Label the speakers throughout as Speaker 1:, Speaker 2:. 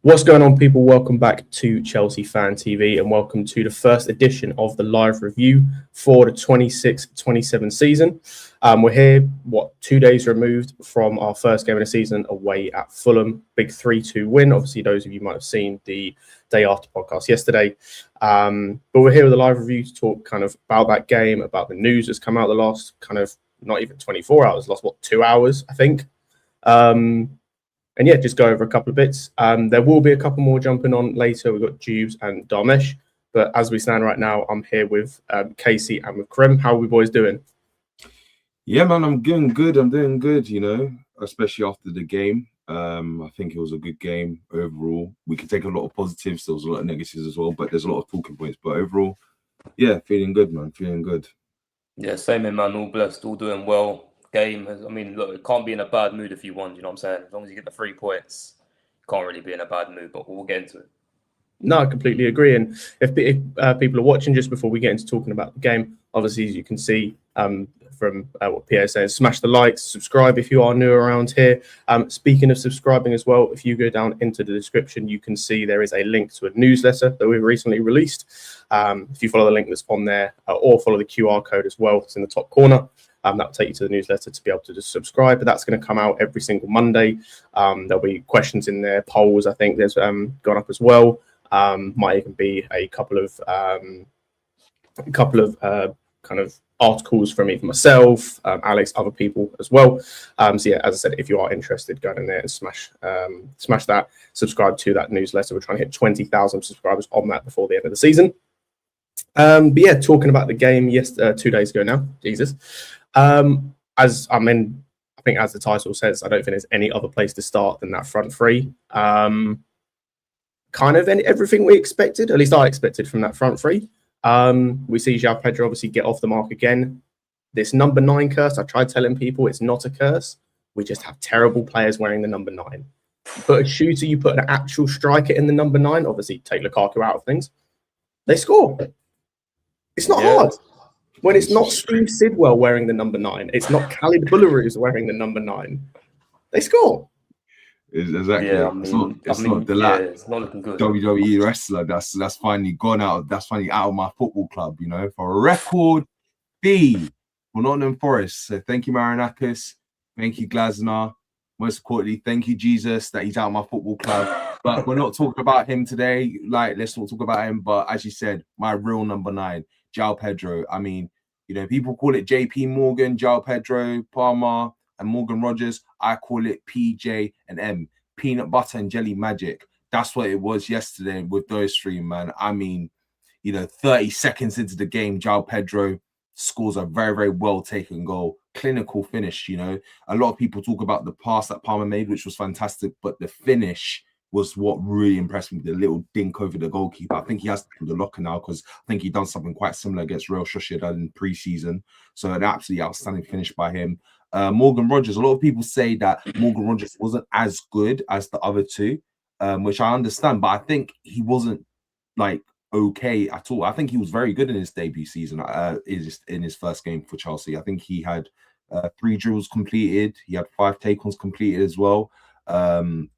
Speaker 1: What's going on, people? Welcome back to Chelsea Fan TV and welcome to the first edition of the live review for the 26-27 season. We're here, 2 days removed from our first game of the season away at Fulham. Big 3-2 win. Obviously, those of you might have seen the day after podcast yesterday. But we're here with a live review to talk kind of about that game, about the news that's come out the last kind of not even 24 hours, last 2 hours, I think. And yeah, just go over a couple of bits. There will be a couple more jumping on later. We've got Jubes and Darmesh. But as we stand right now, I'm here with Casey and with Krem. How are we boys doing?
Speaker 2: Yeah, man, I'm doing good. Especially after the game. I think it was a good game overall. We could take a lot of positives. There was a lot of negatives as well, but there's a lot of talking points. But overall, yeah, feeling good, man. Feeling good.
Speaker 3: Yeah, same in, man. All blessed, all doing well. Game has, look, it can't be in a bad mood if you won, you know what I'm saying? As long as you get the 3 points, you can't really be in a bad mood, but we'll get into it.
Speaker 1: No, I completely agree. And if people are watching, just before we get into talking about the game, obviously, as you can see from what Pierre says, smash the likes, subscribe if you are new around here. Speaking of subscribing as well, if you go down into the description, you can see there is a link to a newsletter that we've recently released. If you follow the link that's on there or follow the QR code as well, it's in the top corner. That will take you to the newsletter to be able to just subscribe. But that's going to come out every single Monday. There'll be questions in there, polls. I think there's gone up as well. Might even be a couple of kind of articles from either myself, Alex, other people as well. So yeah, as I said, if you are interested, go in there and smash that. Subscribe to that newsletter. We're trying to hit 20,000 subscribers on that before the end of the season. But yeah, talking about the game 2 days ago now, Jesus. I think as the title says, I don't think there's any other place to start than that front three. Kind of everything we expected, at least I expected from that front three. We see Pedro obviously get off the mark again. This number 9 curse, I tried telling people it's not a curse. We just have terrible players wearing the number 9. You put a shooter, you put an actual striker in the number 9, obviously take Lukaku out of things. They score. It's not hard. When it's not Steve Sidwell wearing the number 9, it's not Khalid Boulahrouz wearing the number 9. They score.
Speaker 2: Exactly.
Speaker 3: Yeah,
Speaker 2: it's not Delap,
Speaker 3: it's not looking good.
Speaker 2: WWE wrestler that's finally gone out. That's finally out of my football club. For a record B for Nottingham Forest. So thank you, Marinakis. Thank you, Glasner. Most importantly, thank you, Jesus, that he's out of my football club. But we're not talking about him today. Let's not talk about him. But as you said, my real number 9. João Pedro. People call it JP Morgan, João Pedro, Palmer, and Morgan Rogers. I call it PJ and M. Peanut butter and jelly magic. That's what it was yesterday with those three, man. 30 seconds into the game, João Pedro scores a very, very well taken goal. Clinical finish, A lot of people talk about the pass that Palmer made, which was fantastic, but the finish was what really impressed me, the little dink over the goalkeeper. I think he has to put the locker now because I think he done something quite similar against Real Sociedad in pre-season. So an absolutely outstanding finish by him. Morgan Rogers, a lot of people say that Morgan Rogers wasn't as good as the other two, which I understand, but I think he wasn't okay at all. I think he was very good in his debut season, in his first game for Chelsea. I think he had 3 drills completed. He had 5 take-ons completed as well.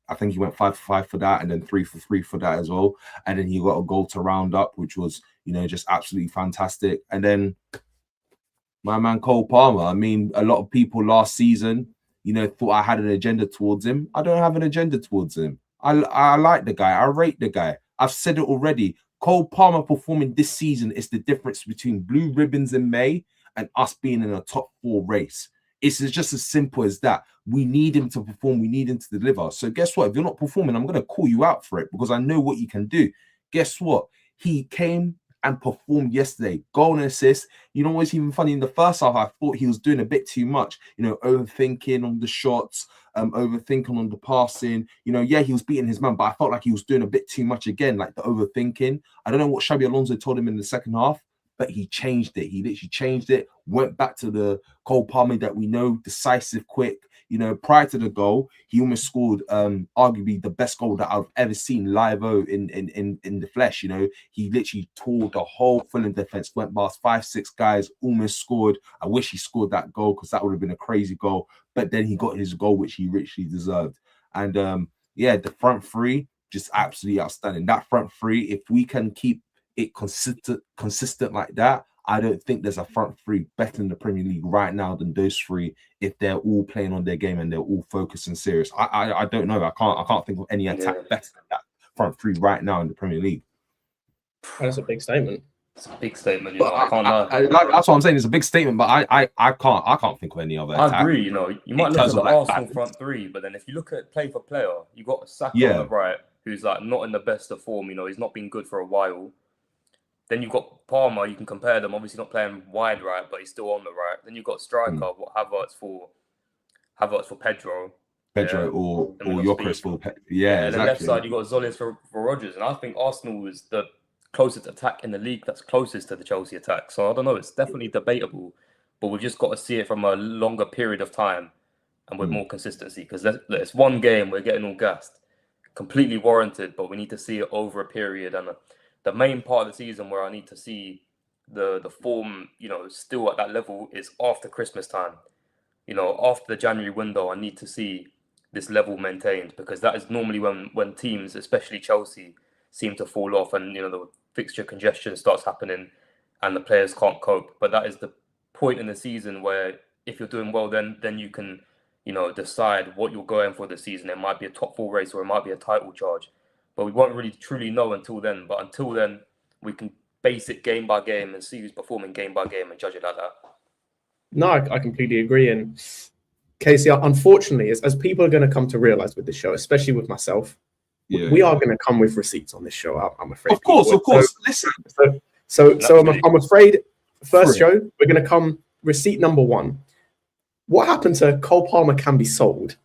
Speaker 2: I think he went 5 for 5 for that, and then 3 for 3 for that as well. And then he got a goal to round up, which was, just absolutely fantastic. And then my man Cole Palmer. A lot of people last season, thought I had an agenda towards him. I don't have an agenda towards him. I like the guy. I rate the guy. I've said it already. Cole Palmer performing this season is the difference between blue ribbons in May and us being in a top 4 race. It's just as simple as that. We need him to perform. We need him to deliver. So guess what? If you're not performing, I'm going to call you out for it because I know what you can do. Guess what? He came and performed yesterday. Goal and assist. What's even funny? In the first half, I thought he was doing a bit too much. Overthinking on the shots, overthinking on the passing. He was beating his man, but I felt like he was doing a bit too much again, like the overthinking. I don't know what Xabi Alonso told him in the second half, but he changed it. He literally changed it, went back to the Cole Palmer that we know, decisive, quick. Prior to the goal, he almost scored arguably the best goal that I've ever seen live in the flesh. He literally tore the whole Fulham defense, went past 5-6 guys, almost scored. I wish he scored that goal because that would have been a crazy goal. But then he got his goal, which he richly deserved. And the front three, just absolutely outstanding. That front three, if we can keep it consistent like that, I don't think there's a front three better in the Premier League right now than those three if they're all playing on their game and they're all focused and serious. I don't know. I can't think of any attack better than that front three right now in the Premier League.
Speaker 1: That's a big statement.
Speaker 3: It's a big statement, you know. I can't lie.
Speaker 2: That's what I'm saying. It's a big statement, but I can't think of any other attack.
Speaker 3: I agree, you know. You might look at the Arsenal front three, but then if you look at play for player, you got Saka on the right, who's like not in the best of form, you know, he's not been good for a while. Then you've got Palmer, you can compare them, obviously not playing wide right, but he's still on the right. Then you've got striker, Havertz for Pedro.
Speaker 2: Or Yokris for Pedro. Yeah,
Speaker 3: and
Speaker 2: exactly.
Speaker 3: the left side, you've got Zolis for Rodgers. And I think Arsenal is the closest attack in the league that's closest to the Chelsea attack. So I don't know, it's definitely debatable, but we've just got to see it from a longer period of time and with more consistency, because it's one game, we're getting all gassed. Completely warranted, but we need to see it over a period. And the main part of the season where I need to see the form, you know, still at that level is after Christmas time. You know, after the January window, I need to see this level maintained, because that is normally when teams, especially Chelsea, seem to fall off and, you know, the fixture congestion starts happening and the players can't cope. But that is the point in the season where if you're doing well, then you can, you know, decide what you're going for this season. It might be a top 4 race or it might be a title charge, but we won't really truly know until then. But until then, we can base it game by game and see who's performing game by game and judge it like that.
Speaker 1: No, I completely agree. And Casey, unfortunately, as people are going to come to realize with this show, especially with myself, we are going to come with receipts on this show. I'm afraid.
Speaker 2: Of course. Listen.
Speaker 1: So I'm afraid. First show, we're going to come receipt number 1. What happened to Cole Palmer can be sold?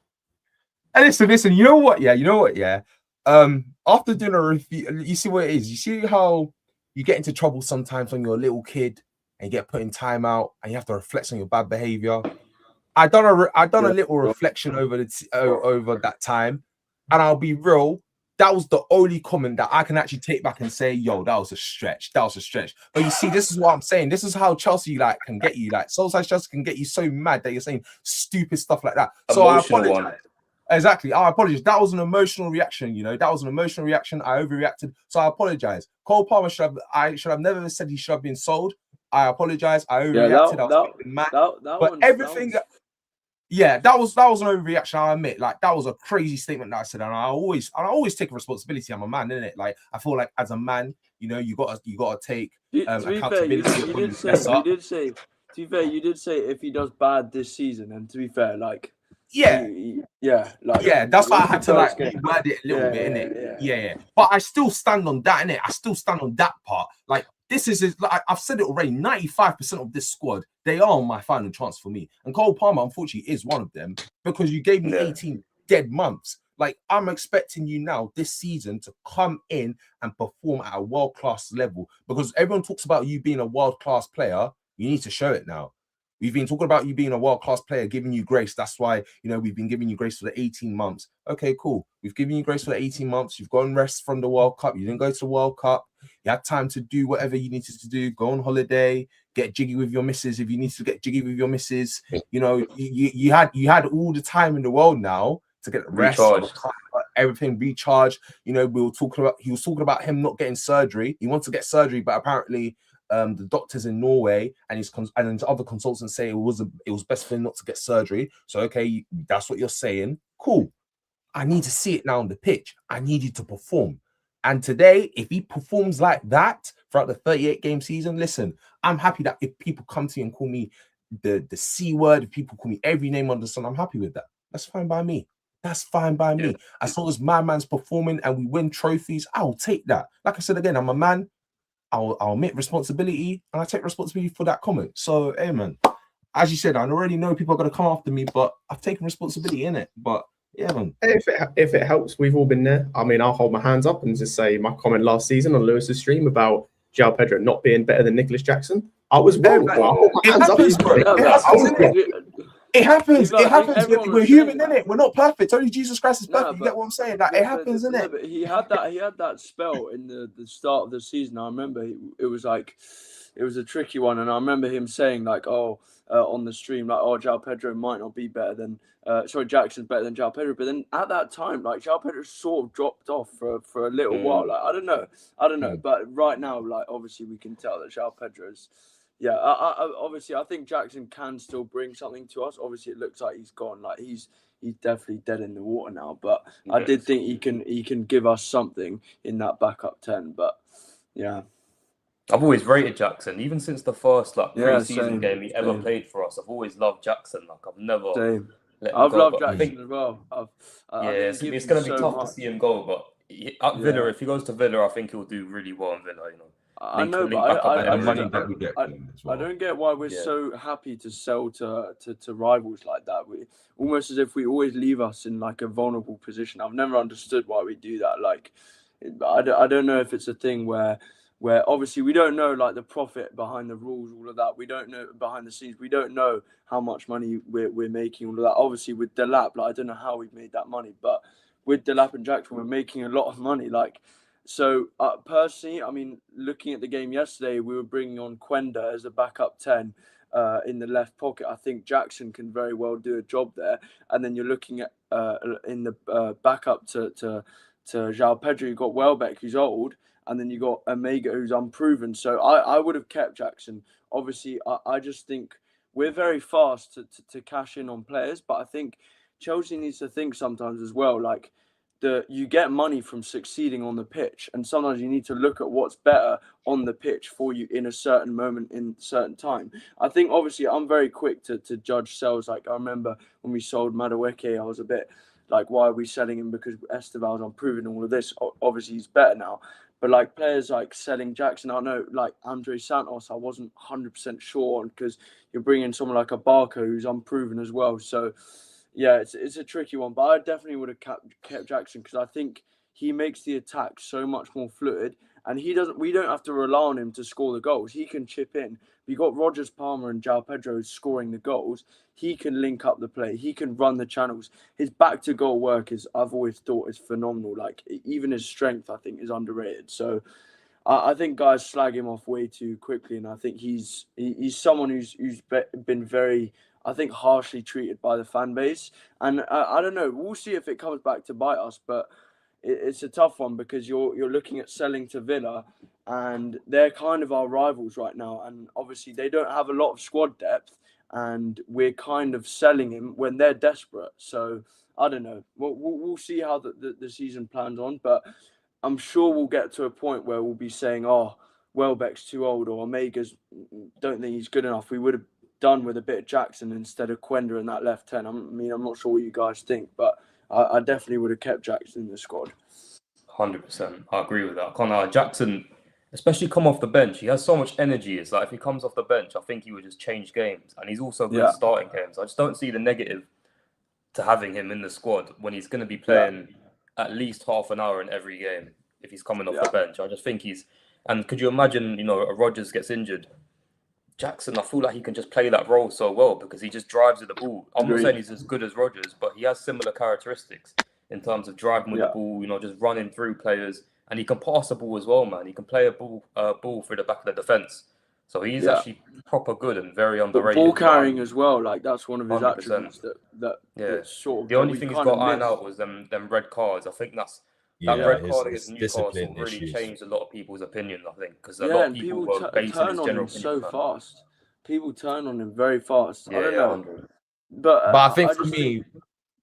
Speaker 2: And listen. You know what? Yeah. After doing a review, you see what it is. You see how you get into trouble sometimes when you're a little kid and you get put in timeout and you have to reflect on your bad behavior. I done a little reflection over that time, and I'll be real. That was the only comment that I can actually take back and say, yo, that was a stretch. But you see, this is what I'm saying. This is how Chelsea can get you. Chelsea can get you so mad that you're saying stupid stuff like that. So I apologize. Exactly. I apologize. That was an emotional reaction, you know. That was an emotional reaction. I overreacted. So I apologize. Cole Palmer should have never said he should have been sold. I apologize. I overreacted. I was mad. But everything. Yeah, that was an overreaction. I admit, that was a crazy statement that I said, and I always take responsibility. I'm a man, innit? I feel like as a man, you know, you gotta take accountability.
Speaker 4: You did say. To be fair, you did say if he does bad this season, and to be fair,
Speaker 2: that's why I had to reword it a little bit, innit? Yeah. But I still stand on that, innit? I still stand on that part. This is I've said it already. 95% of this squad, they are on my final chance for me. And Cole Palmer, unfortunately, is one of them, because you gave me 18 dead months. I'm expecting you now this season to come in and perform at a world-class level, because everyone talks about you being a world-class player. You need to show it now. We've been talking about you being a world-class player, giving you grace. That's why, you know, we've been giving you grace for the 18 months. Okay, cool. We've given you grace for the 18 months. You've gone rest from the World Cup. You didn't go to the World Cup. You had time to do whatever you needed to do. Go on holiday, get jiggy with your missus if you need to get jiggy with your missus. You know, you had all the time in the world now to get rest, everything recharged. You know, he was talking about him not getting surgery. He wants to get surgery, but apparently the doctors in Norway and his other consultants say it was best for him not to get surgery. So okay, that's what you're saying. Cool. I need to see it now on the pitch. I need you to perform. And today, if he performs like that throughout the 38-game season, listen, I'm happy that if people come to me and call me the C word, if people call me every name under the sun, I'm happy with that. That's fine by me. That's fine by me. As long as my man's performing and we win trophies, I'll take that. Like I said again, I'm a man. I'll admit responsibility, and I take responsibility for that comment. So, hey, man, as you said, I already know people are going to come after me, but I've taken responsibility in it. But yeah, man.
Speaker 1: If it helps, we've all been there. I mean, I'll hold my hands up and just say my comment last season on Lewis's stream about João Pedro not being better than Nicholas Jackson. I was wrong. I'll hold my hands up.
Speaker 2: It happens. We're human, innit? We're not perfect. Only Jesus Christ is perfect. You get what I'm saying? It happens, innit?
Speaker 4: But he had that spell in the start of the season. I remember it was a tricky one, and I remember him saying on the stream, like, oh, João Pedro might not be better than, Jackson's better than João Pedro. But then at that time, like, João Pedro sort of dropped off for a little while. Like, I don't know. But right now, like, obviously we can tell that João Pedro's, yeah, obviously I think Jackson can still bring something to us. Obviously it looks like he's gone. Like, he's definitely dead in the water now. But I did think he can give us something in that backup 10. But yeah.
Speaker 3: I've always rated Jackson, even since the first pre-season game he ever
Speaker 4: same.
Speaker 3: played for us. I've always loved Jackson. Like, I've never let him
Speaker 4: I've
Speaker 3: go.
Speaker 4: loved
Speaker 3: But
Speaker 4: Jackson as well.
Speaker 3: It's going to be tough to see him go. But at Villa, if he goes to Villa, I think he'll do really well in Villa. You know.
Speaker 4: I know, but I don't get why we're so happy to sell to rivals like that. We almost as if we always leave us in like a vulnerable position. I've never understood why we do that. Like, I don't know if it's a thing where obviously we don't know like the profit behind the rules, all of that. We don't know behind the scenes. We don't know how much money we're making, all of that. Obviously with Delap, like, I don't know how we've made that money, but with Delap and Jackson, we're making a lot of money. Like, so personally, I mean, looking at the game yesterday, we were bringing on Quenda as a backup 10 in the left pocket. I think Jackson can very well do a job there. And then you're looking at in the backup to João Pedro, you've got Welbeck, who's old, and then you got Omega, who's unproven. So I would have kept Jackson. Obviously, I just think we're very fast to cash in on players, but I think Chelsea needs to think sometimes as well, like, you get money from succeeding on the pitch, and sometimes you need to look at what's better on the pitch for you in a certain moment, in a certain time. I think, obviously, I'm very quick to judge sales. Like, I remember when we sold Madueke, I was a bit like, why are we selling him? Because Esteval's unproven, all of this. Obviously, he's better now. But like players like selling Jackson, I know, like Andre Santos, I wasn't 100% sure on, because you're bringing someone like a Barco who's unproven as well. So, yeah, it's a tricky one, but I definitely would have kept Jackson, because I think he makes the attack so much more fluid, and we don't have to rely on him to score the goals. He can chip in. We got Rogers, Palmer, and João Pedro scoring the goals. He can link up the play. He can run the channels. His back to goal work I've always thought is phenomenal. Like, even his strength, I think, is underrated. So I think guys slag him off way too quickly, and I think he's someone who's been very, I think, harshly treated by the fan base. And I don't know. We'll see if it comes back to bite us, but it's a tough one, because you're looking at selling to Villa, and they're kind of our rivals right now. And obviously they don't have a lot of squad depth, and we're kind of selling him when they're desperate. So I don't know. We'll see how the season plans on, but I'm sure we'll get to a point where we'll be saying, oh, Welbeck's too old, or Omega's don't think he's good enough. We would have done with a bit of Jackson instead of Quenda in that left 10. I mean, I'm not sure what you guys think, but I definitely would have kept Jackson in the squad.
Speaker 3: 100%. I agree with that. Jackson, especially come off the bench, he has so much energy. It's like, if he comes off the bench, I think he would just change games. And he's also good at starting games. I just don't see the negative to having him in the squad when he's going to be playing at least half an hour in every game if he's coming off the bench. I just think and could you imagine, Rodgers gets injured, Jackson, I feel like he can just play that role so well, because he just drives with the ball. I'm not saying he's as good as Rodgers, but he has similar characteristics in terms of driving with the ball, just running through players, and he can pass the ball as well, man. He can play a ball through the back of the defense. So he's actually proper good and very underrated.
Speaker 4: But ball carrying as well, like, that's one of his 100%. Attributes that sort of.
Speaker 3: The only thing he's got to iron out was them red cards. I think that red card against Newcastle really changed a lot of people's opinion, I think, because a lot of people were basing his general opinion
Speaker 4: so fast. People turn on him very fast.
Speaker 3: Yeah,
Speaker 4: I don't know.
Speaker 3: 100.
Speaker 2: But I think for me...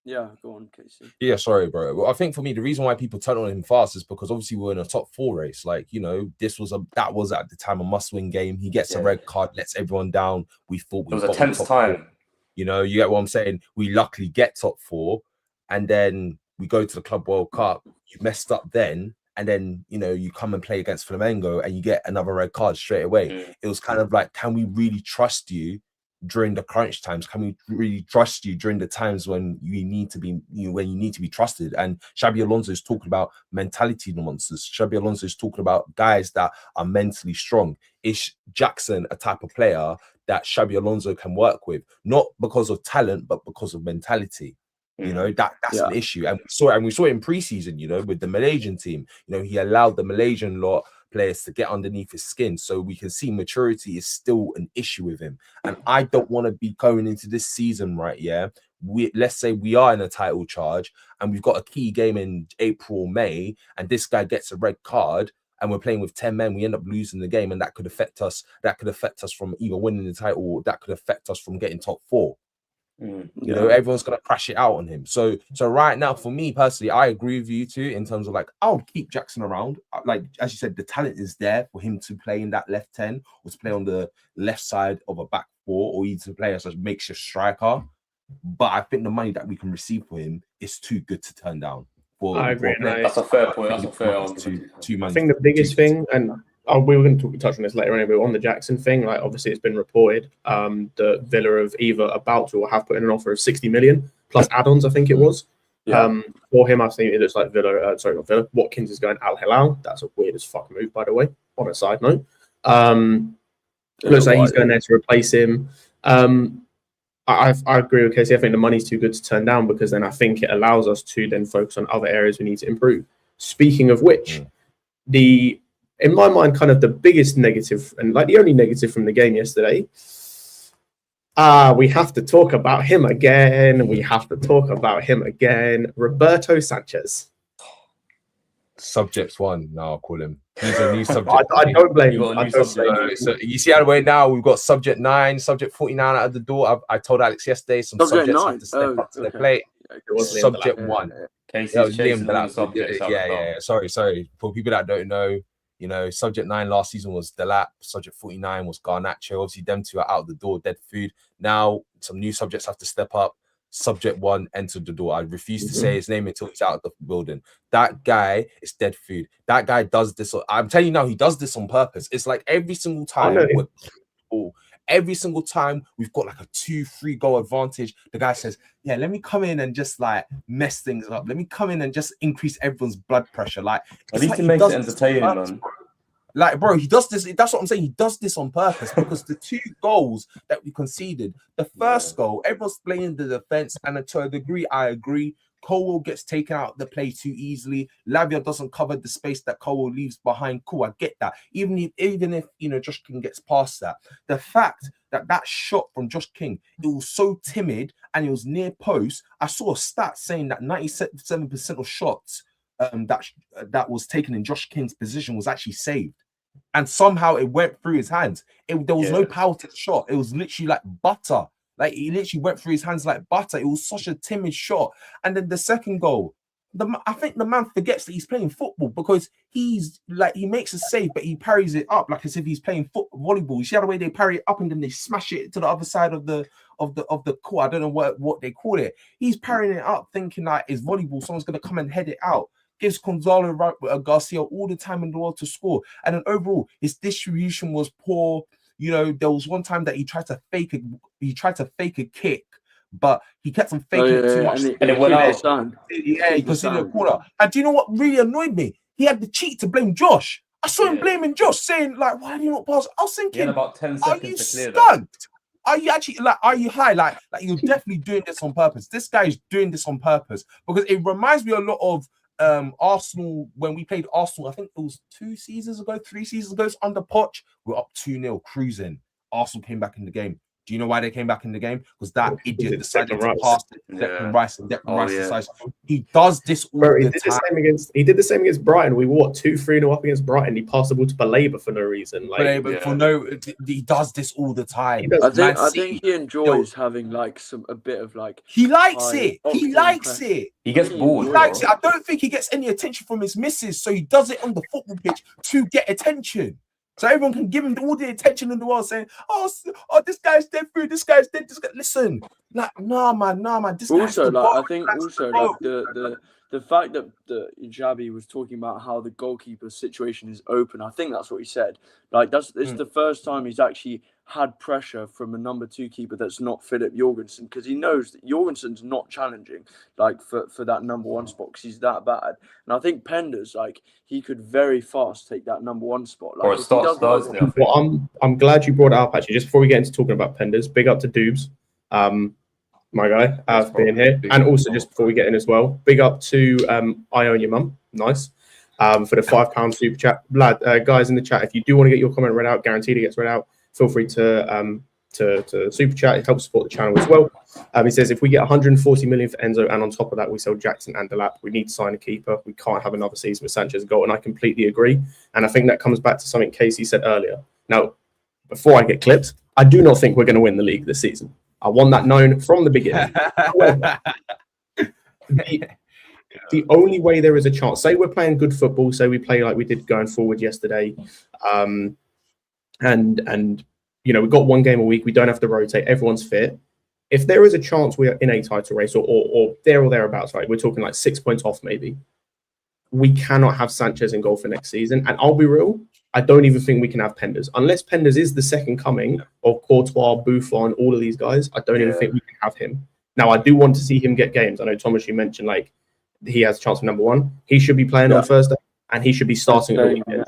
Speaker 4: Yeah, go on, Casey.
Speaker 2: Yeah, sorry, bro. Well, I think for me, the reason why people turn on him fast is because obviously we're in a top 4 race. Like, that was at the time a must-win game. He gets a red card, lets everyone down. We thought
Speaker 3: it was a tense time.
Speaker 2: 4. You get what I'm saying? We luckily get top 4, and then we go to the Club World Cup. You messed up then, and then you come and play against Flamengo, and you get another red card straight away. It was kind of like, can we really trust you during the crunch times? Can we really trust you during the times when you need to be trusted? And Xabi Alonso is talking about mentality monsters. Xabi Alonso is talking about guys that are mentally strong. Is Jackson a type of player that Xabi Alonso can work with, not because of talent, but because of mentality? That's an issue, and we saw it in preseason. With the Malaysian team, he allowed the Malaysian lot players to get underneath his skin, so we can see maturity is still an issue with him. And I don't want to be going into this season, right? Yeah, let's say we are in a title charge and we've got a key game in April, May, and this guy gets a red card and we're playing with 10 men, we end up losing the game, and that could affect us. That could affect us from either winning the title, or that could affect us from getting top 4. You know, everyone's gonna crash it out on him. So right now, for me personally, I agree with you too in terms of like, I would keep Jackson around. Like as you said, the talent is there for him to play in that left 10 or to play on the left side of a back 4, or even to play as a makeshift striker. But I think the money that we can receive for him is too good to turn down.
Speaker 1: I agree.
Speaker 3: That's a fair point. That's a fair argument.
Speaker 1: I think the biggest thing, and we were going to touch on this later anyway, but on the Jackson thing, like obviously it's been reported that Villa have either about to or have put in an offer of 60 million plus add-ons, I think it was. For him, I think it looks like Watkins is going Al Hilal. That's a weird as fuck move, by the way, on a side note. Looks like he's going there to replace him. I agree with Casey. I think the money's too good to turn down, because then I think it allows us to then focus on other areas we need to improve. Speaking of which, in my mind, kind of the biggest negative, and like the only negative from the game yesterday, we have to talk about him again. Roberto Sanchez.
Speaker 2: Subject 1, now I'll call him. He's a new subject.
Speaker 1: I don't blame you.
Speaker 2: So you see how the way now we've got subject 9, subject 49 out of the door. I told Alex yesterday some subjects have to step up to the plate. Subject 1.
Speaker 3: Casey's chasing the subjects.
Speaker 2: Yeah. Sorry. For people that don't know, you know, subject 9 last season was Delap. Subject 49 was Garnacho. Obviously, them two are out of the door, dead food. Now some new subjects have to step up. Subject 1 entered the door. I refuse to say his name until he's out of the building. That guy is dead food. That guy does this. I'm telling you now, he does this on purpose. It's like every single time we've got like a 2-3 goal advantage, the guy says, yeah, let me come in and just like mess things up. Let me come in and just increase everyone's blood pressure. Like,
Speaker 3: at least it makes it entertaining, man.
Speaker 2: Like, bro, he does this. That's what I'm saying. He does this on purpose, because the 2 goals that we conceded, the first goal, everyone's playing the defense, and to a degree, I agree. Colwell gets taken out of the play too easily. Lavia doesn't cover the space that Colwell leaves behind. Cool, I get that. Even if you know Josh King gets past that, the fact that shot from Josh King, it was so timid and it was near post. I saw a stat saying that 97% of shots that was taken in Josh King's position was actually saved. And somehow it went through his hands. There was no power to the shot. It was literally like butter. Like, he literally went through his hands like butter. It was such a timid shot. And then the second goal, I think the man forgets that he's playing football, because he makes a save, but he parries it up like as if he's playing volleyball. You see how the way they parry it up and then they smash it to the other side of the court. I don't know what they call it. He's parrying it up, thinking like it's volleyball. Someone's gonna come and head it out. Gives Gonzalo Garcia all the time in the world to score. And then overall, his distribution was poor. You know, there was one time that he tried to fake a kick, but he kept on faking it too much.
Speaker 3: And it went out.
Speaker 2: He considered a corner. And do you know what really annoyed me? He had the cheek to blame Josh. I saw him blaming Josh, saying, like, why do you not pass? I was thinking,
Speaker 3: about 10 seconds
Speaker 2: are you stunned? Are you actually are you high? Like you're definitely doing this on purpose. This guy is doing this on purpose, because it reminds me a lot of Arsenal when we played Arsenal. I think it was 3 seasons ago, it's under Poch. We're up 2-0 cruising. Arsenal came back in the game. Do you know why they came back in the game? Because that idiot decided to pass Declan Rice, and Declan Rice decides he does this all the time.
Speaker 1: He did the same against Brighton. We won 2-3 up against Brighton. He passed the ball to Baleba for no reason.
Speaker 2: He does this all the time.
Speaker 4: I think he enjoys having like a bit of like.
Speaker 2: He likes it. He likes it.
Speaker 3: He gets bored.
Speaker 2: He likes it. I don't think he gets any attention from his missus, so he does it on the football pitch to get attention. So everyone can give him all the attention in the world, saying, "Oh, this guy's dead food. This guy's dead. This guy." Listen, like, nah, man. This
Speaker 4: also, like, I think also like the fact that Jabi was talking about how the goalkeeper situation is open. I think that's what he said. Like, it's the first time he's actually had pressure from a number 2 keeper that's not Philip Jorgensen, because he knows that Jorgensen's not challenging like for that number 1 spot, because he's that bad. And I think Pender's like, he could very fast take that number 1 spot. Like,
Speaker 3: or it starts Thursday.
Speaker 1: Well, I'm glad you brought it up, actually. Just before we get into talking about Penders, big up to Doobs, my guy, for being here. And also, just before we get in as well, big up to I Own Your Mum. Nice. for the £5 super chat. Guys in the chat, if you do want to get your comment read out, guaranteed it gets read out, feel free to super chat. It helps support the channel as well. He says, if we get 140 million for Enzo and on top of that we sell Jackson and Delap, we need to sign a keeper. We can't have another season with Sanchez goal, and I completely agree. And I think that comes back to something Casey said earlier. Now, before I get clipped, I do not think we're going to win the league this season. I want that known from the beginning. However, the only way there is a chance, say we're playing good football, say we play like we did going forward yesterday, and you know, we've got one game a week, we don't have to rotate, everyone's fit. If there is a chance we are in a title race or there or thereabouts, right, we're talking like 6 points off maybe, we cannot have Sanchez in goal for next season. And I'll be real, I don't even think we can have Penders. Unless Penders is the second coming of Courtois, Buffon, all of these guys, I don't even think we can have him. Now, I do want to see him get games. I know, Thomas, you mentioned like he has a chance for number one. He should be playing on Thursday and he should be starting at the weekend.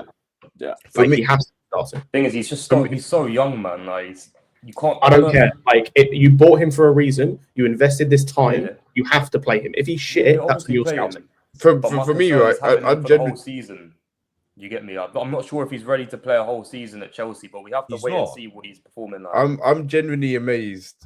Speaker 1: Like, he has to start him.
Speaker 3: Thing is, he's so young, man. Like, you can't.
Speaker 1: I don't care. Like, you bought him for a reason. You invested this time. Yeah. You have to play him. If he's shit, that's your scouting.
Speaker 5: For me, right, I'm
Speaker 3: genuinely. Whole season. You get me? I'm not sure if he's ready to play a whole season at Chelsea, but we have to wait and see what he's performing like.
Speaker 5: I'm genuinely amazed.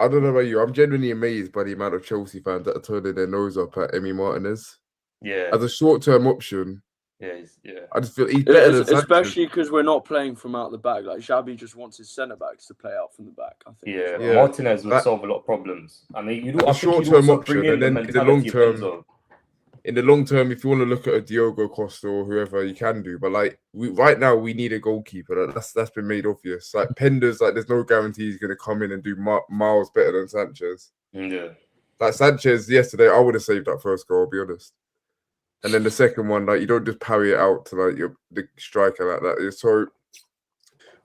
Speaker 5: I don't know about you. I'm genuinely amazed by the amount of Chelsea fans that are turning their nose up at Emi Martinez.
Speaker 3: Yeah.
Speaker 5: As a short-term option.
Speaker 3: Yeah.
Speaker 5: I just feel he's better than Sanchez.
Speaker 4: Especially because we're not playing from out the back. Like, Xabi just wants his centre-backs to play out from the back, I think.
Speaker 3: Yeah. Martinez would solve a lot of problems. I mean,
Speaker 5: a short-term option, and then in the long term, if you want to look at a Diogo Costa or whoever, you can do. But like right now, we need a goalkeeper. That's been made obvious. Like Penders, like there's no guarantee he's going to come in and do miles better than Sanchez.
Speaker 3: Yeah.
Speaker 5: Like Sanchez yesterday, I would have saved that first goal. I'll be honest. And then the second one, like you don't just parry it out to like the striker like that. So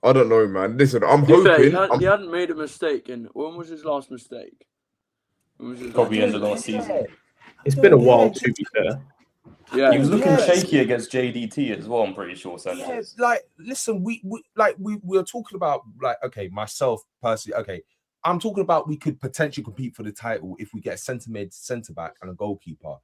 Speaker 5: I don't know, man. Listen, I'm hoping
Speaker 4: he hadn't made a mistake. And when was his last mistake?
Speaker 3: Probably end of last season.
Speaker 1: It's been a while, to be fair.
Speaker 3: Yeah, he was looking shaky against JDT as well. I'm pretty sure, Sanchez.
Speaker 2: Yeah, like, listen, we were talking about, like, okay, myself personally, okay, I'm talking about we could potentially compete for the title if we get a centre-mid, centre-back, and a goalkeeper.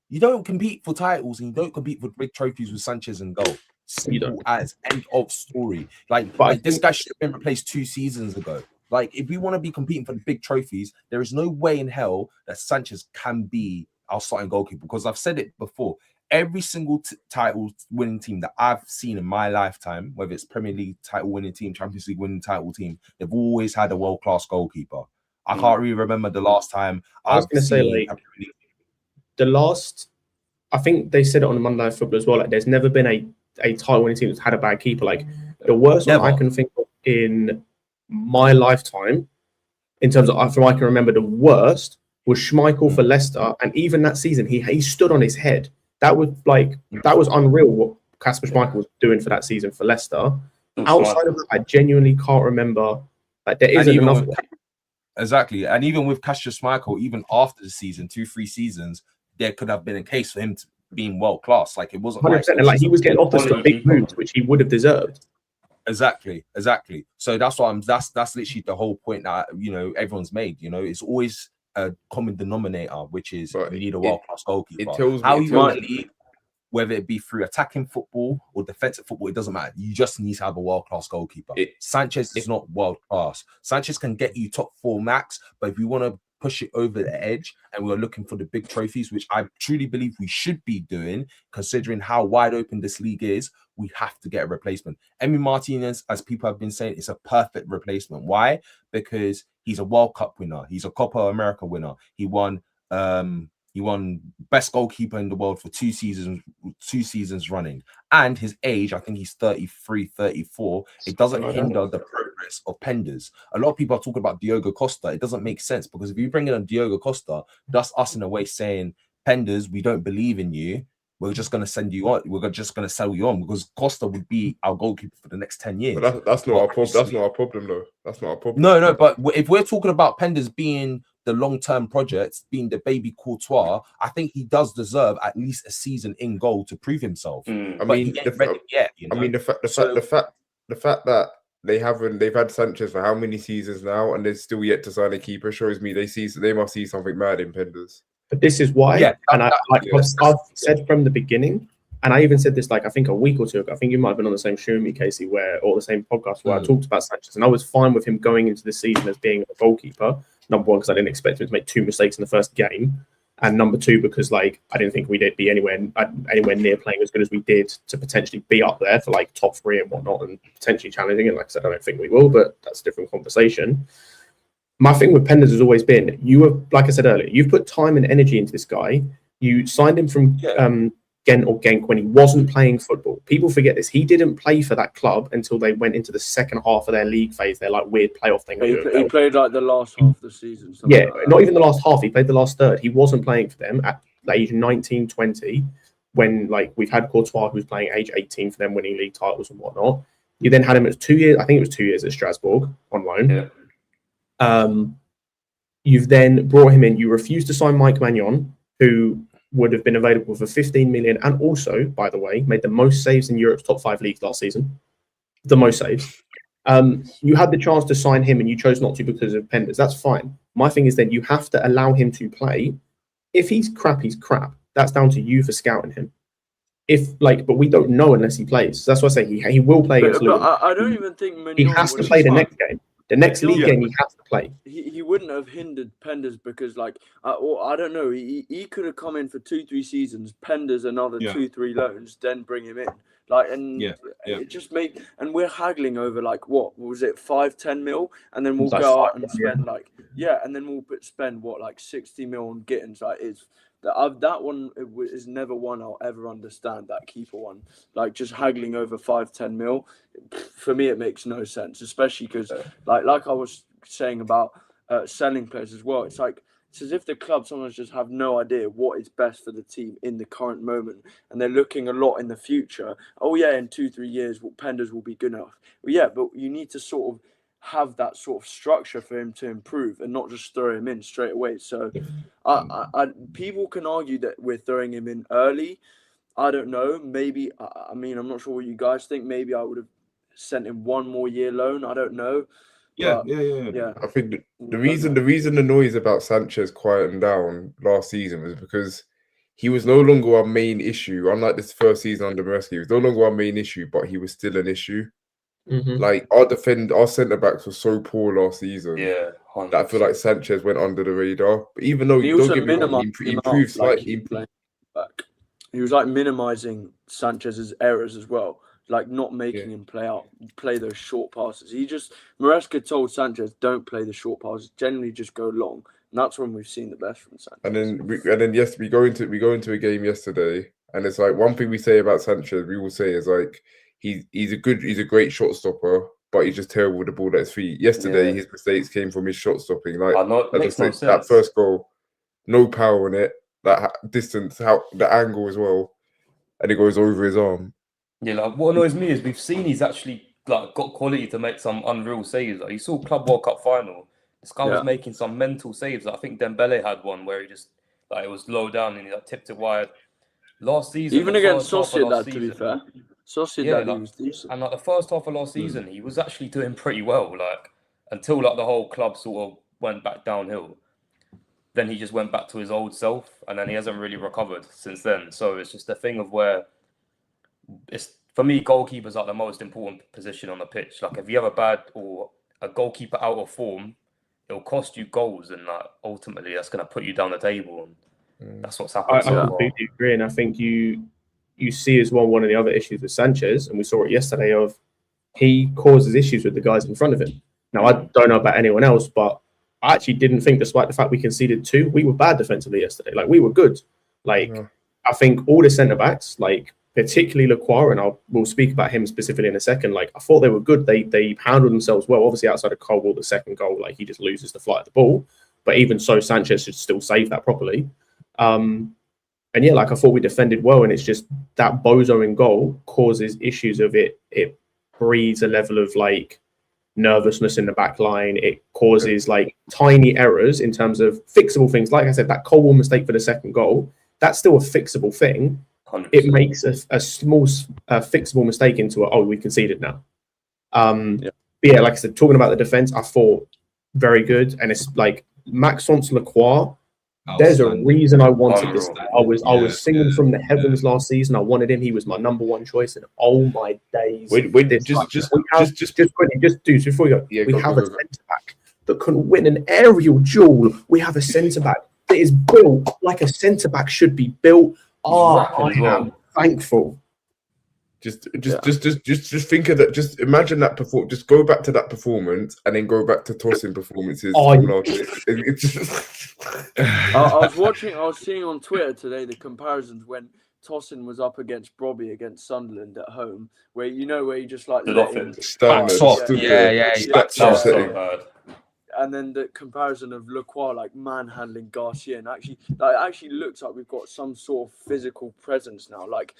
Speaker 2: You don't compete for titles and you don't compete for big trophies with Sanchez and goal. Simple as end of story. Like this guy should have been replaced 2 seasons ago. Like, if we want to be competing for the big trophies, there is no way in hell that Sanchez can be our starting goalkeeper, because I've said it before. Every single title winning team that I've seen in my lifetime, whether it's Premier League title winning team, Champions League winning title team, they've always had a world-class goalkeeper. I can't really remember the last time
Speaker 1: I was going to say, like, I think they said it on the Monday Night Football as well, like there's never been a title winning team that's had a bad keeper. Like, the worst one I can think of in my lifetime, in terms of, from I can remember, the worst was Schmeichel for Leicester, and even that season, he stood on his head. That was unreal what Kasper Schmeichel was doing for that season for Leicester. Outside of that, I genuinely can't remember. Like, there isn't enough.
Speaker 2: Exactly, and even with Kasper Schmeichel, even after the season, 2-3 seasons, there could have been a case for him to being world class. Like, it wasn't
Speaker 1: 100%, like he was getting offers for big moves, which he would have deserved.
Speaker 2: Exactly. So that's what that's literally the whole point that everyone's made. It's always a common denominator, which is we need a world-class goalkeeper. How you want to lead, whether it be through attacking football or defensive football, it doesn't matter. You just need to have a world-class goalkeeper. Sanchez is not world-class. Sanchez can get you top 4 max, but if you want to push it over the edge and we're looking for the big trophies, which I truly believe we should be doing, considering how wide open this league is, we have to get a replacement. Emi Martinez, as people have been saying, is a perfect replacement. Why? Because he's a World Cup winner. He's a Copa America winner. He won best goalkeeper in the world for 2 seasons running. And his age, I think he's 33, 34. It doesn't hinder the progress of Penders. A lot of people are talking about Diogo Costa. It doesn't make sense, because if you bring in a Diogo Costa, that's us in a way saying, Penders, we don't believe in you. We're just going to send you on. We're just going to sell you on, because Costa would be our goalkeeper for the next 10 years.
Speaker 5: But that's not our problem. That's not our problem, though. That's not our problem.
Speaker 2: No. But if we're talking about Penders being the long-term project, being the baby Courtois, I think he does deserve at least a season in goal to prove himself.
Speaker 5: I mean, the fact that they've had Sanchez for how many seasons now, and they're still yet to sign a keeper, shows me they must see something mad in Penders.
Speaker 1: But this is why, I've said from the beginning, And I even said this, like, I think a week or two ago. I think you might have been on the same show with me, Casey, or the same podcast where I talked about Sanchez. And I was fine with him going into the season as being a goalkeeper. Number one, because I didn't expect him to make 2 mistakes in the first game. And number two, because like I didn't think we'd be anywhere near playing as good as we did to potentially be up there for like top 3 and whatnot and potentially challenging. And like I said, I don't think we will, but that's a different conversation. My thing with Penders has always been, you were, like I said earlier, you've put time and energy into this guy. You signed him from Ghent or Genk when he wasn't playing football. People forget this. He didn't play for that club until they went into the second half of their league phase. Their like weird playoff thing.
Speaker 4: He played like the last half of the season.
Speaker 1: Yeah, like not even the last half. He played the last third. He wasn't playing for them at age 19, 20, when like we've had Courtois who's playing age 18 for them, winning league titles and whatnot. You then had him at 2 years. I think it was 2 years at Strasbourg on loan. Yeah. You've then brought him in. You refused to sign Mike Maignan, who would have been available for 15 million, and also, by the way, made the most saves in Europe's top 5 leagues last season. The most saves. You had the chance to sign him, and you chose not to because of Penders. That's fine. My thing is then you have to allow him to play. If he's crap, he's crap. That's down to you for scouting him. But we don't know unless he plays. That's why I say he will play against Luton.
Speaker 4: I don't even think Maignan
Speaker 1: he has to play the next game. The next league game he has to play.
Speaker 4: He wouldn't have hindered Penders because, like, I don't know. He could have come in for 2-3 seasons, Penders another 2-3 loans, then bring him in. Like, and it just made. And we're haggling over like what was it, 5-10 mil, and then we'll go out and spend and then we'll spend what like 60 mil on Gittins. Like, it's that one is never one I'll ever understand. That keeper one, like just haggling over 5-10 mil, for me it makes no sense. Especially because like I was saying about selling players as well. It's as if the club sometimes just have no idea what is best for the team in the current moment, and they're looking a lot in the future. Oh yeah, in 2-3 years, Penders will be good enough. Well, yeah, but you need to sort of have that sort of structure for him to improve and not just throw him in straight away. So people can argue that we're throwing him in early. I don't know. Maybe, I mean, I'm not sure what you guys think. Maybe I would have sent him 1 more year loan. I don't know.
Speaker 2: Yeah.
Speaker 5: I think the reason the noise about Sanchez quieting down last season was because he was no longer our main issue. Unlike this first season under Maresca, he was no longer our main issue, but he was still an issue. Mm-hmm. Like our centre backs were so poor last season.
Speaker 3: Yeah,
Speaker 5: 100%. That I feel like Sanchez went under the radar. But even though he improved slightly,
Speaker 4: he was like minimizing Sanchez's errors as well, like not making him play those short passes. Maresca told Sanchez, don't play the short passes. Generally, just go long. And that's when we've seen the best from Sanchez.
Speaker 5: And then yes, we go into a game yesterday, and it's like one thing we say about Sanchez, we will say is like. He's a great shot stopper, but he's just terrible with the ball at his feet. Yesterday, his mistakes came from his shot stopping. Like that first goal, no power in it, that distance, the angle as well, and it goes over his arm.
Speaker 3: Yeah, like what annoys me is we've seen he's actually like got quality to make some unreal saves. Like you saw Club World Cup final, this guy was making some mental saves. Like, I think Dembele had one where he just it was low down and he tipped it wide. Last season,
Speaker 4: even against Sociedad, to be fair. Sociedad was decent.
Speaker 3: And the first half of last season, he was actually doing pretty well. Until the whole club sort of went back downhill. Then he just went back to his old self, and then he hasn't really recovered since then. So it's just a thing of where for me, goalkeepers are the most important position on the pitch. Like if you have a goalkeeper out of form, it'll cost you goals, and ultimately that's going to put you down the table. And that's what's happened.
Speaker 1: I completely agree, and I think you see as well one of the other issues with Sanchez, and we saw it yesterday, of he causes issues with the guys in front of him. Now, I don't know about anyone else, but I actually didn't think, despite the fact we conceded 2, we were bad defensively yesterday. We were good. I think all the centre-backs, particularly Lacroix, and we'll speak about him specifically in a second, I thought they were good. They handled themselves well. Obviously, outside of Cole, the second goal, he just loses the flight of the ball. But even so, Sanchez should still save that properly. And yeah, I thought we defended well, and it's just that bozo in goal causes issues of it. It breeds a level of nervousness in the back line. It causes tiny errors in terms of fixable things. Like I said, that Colwell mistake for the second goal, that's still a fixable thing.
Speaker 3: 100%.
Speaker 1: It makes a small fixable mistake into we conceded now. But yeah, like I said, talking about the defense, I thought very good, and it's Maxence Lacroix. There's a reason I wanted this guy. I was singing from the heavens last season. I wanted him. He was my number one choice. And oh my days! Just before you go, we have a centre back that can win an aerial duel. We have a centre back that is built like a centre back should be built. I am thankful.
Speaker 5: Just think of that. Just imagine that Just go back to that performance, and then go back to tossing performances.
Speaker 4: I was seeing on Twitter today the comparisons when Tosin was up against Bobby against Sunderland at home, where he just like and then the comparison of Lacroix like manhandling Garcia, and actually looks like we've got some sort of physical presence now. Like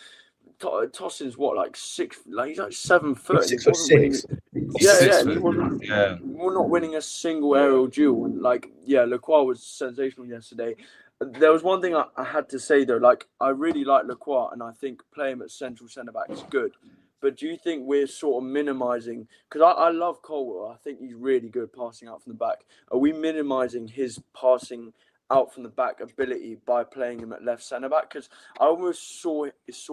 Speaker 4: Tosin's what, he's like 7 foot.
Speaker 1: 6 or 6.
Speaker 4: We're not winning a single aerial duel. And Lacroix was sensational yesterday. There was one thing I had to say though. I really like Lacroix, and I think playing him at central centre back is good. But do you think we're sort of minimising? Because I love Colwell. I think he's really good passing out from the back. Are we minimising his passing out from the back ability by playing him at left centre back? Because I almost saw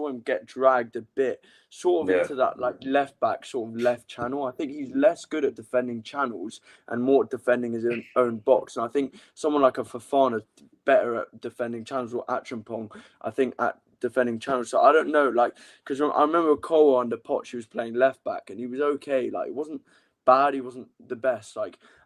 Speaker 4: him get dragged a bit into that left back sort of left channel. I think he's less good at defending channels and more at defending his own box. And I think someone like a Fofana better at defending channels, or Acheampong, I think, at defending channels. So I don't know, because I remember Cole under Poch, he was playing left back and he was okay. It wasn't bad, he wasn't the best.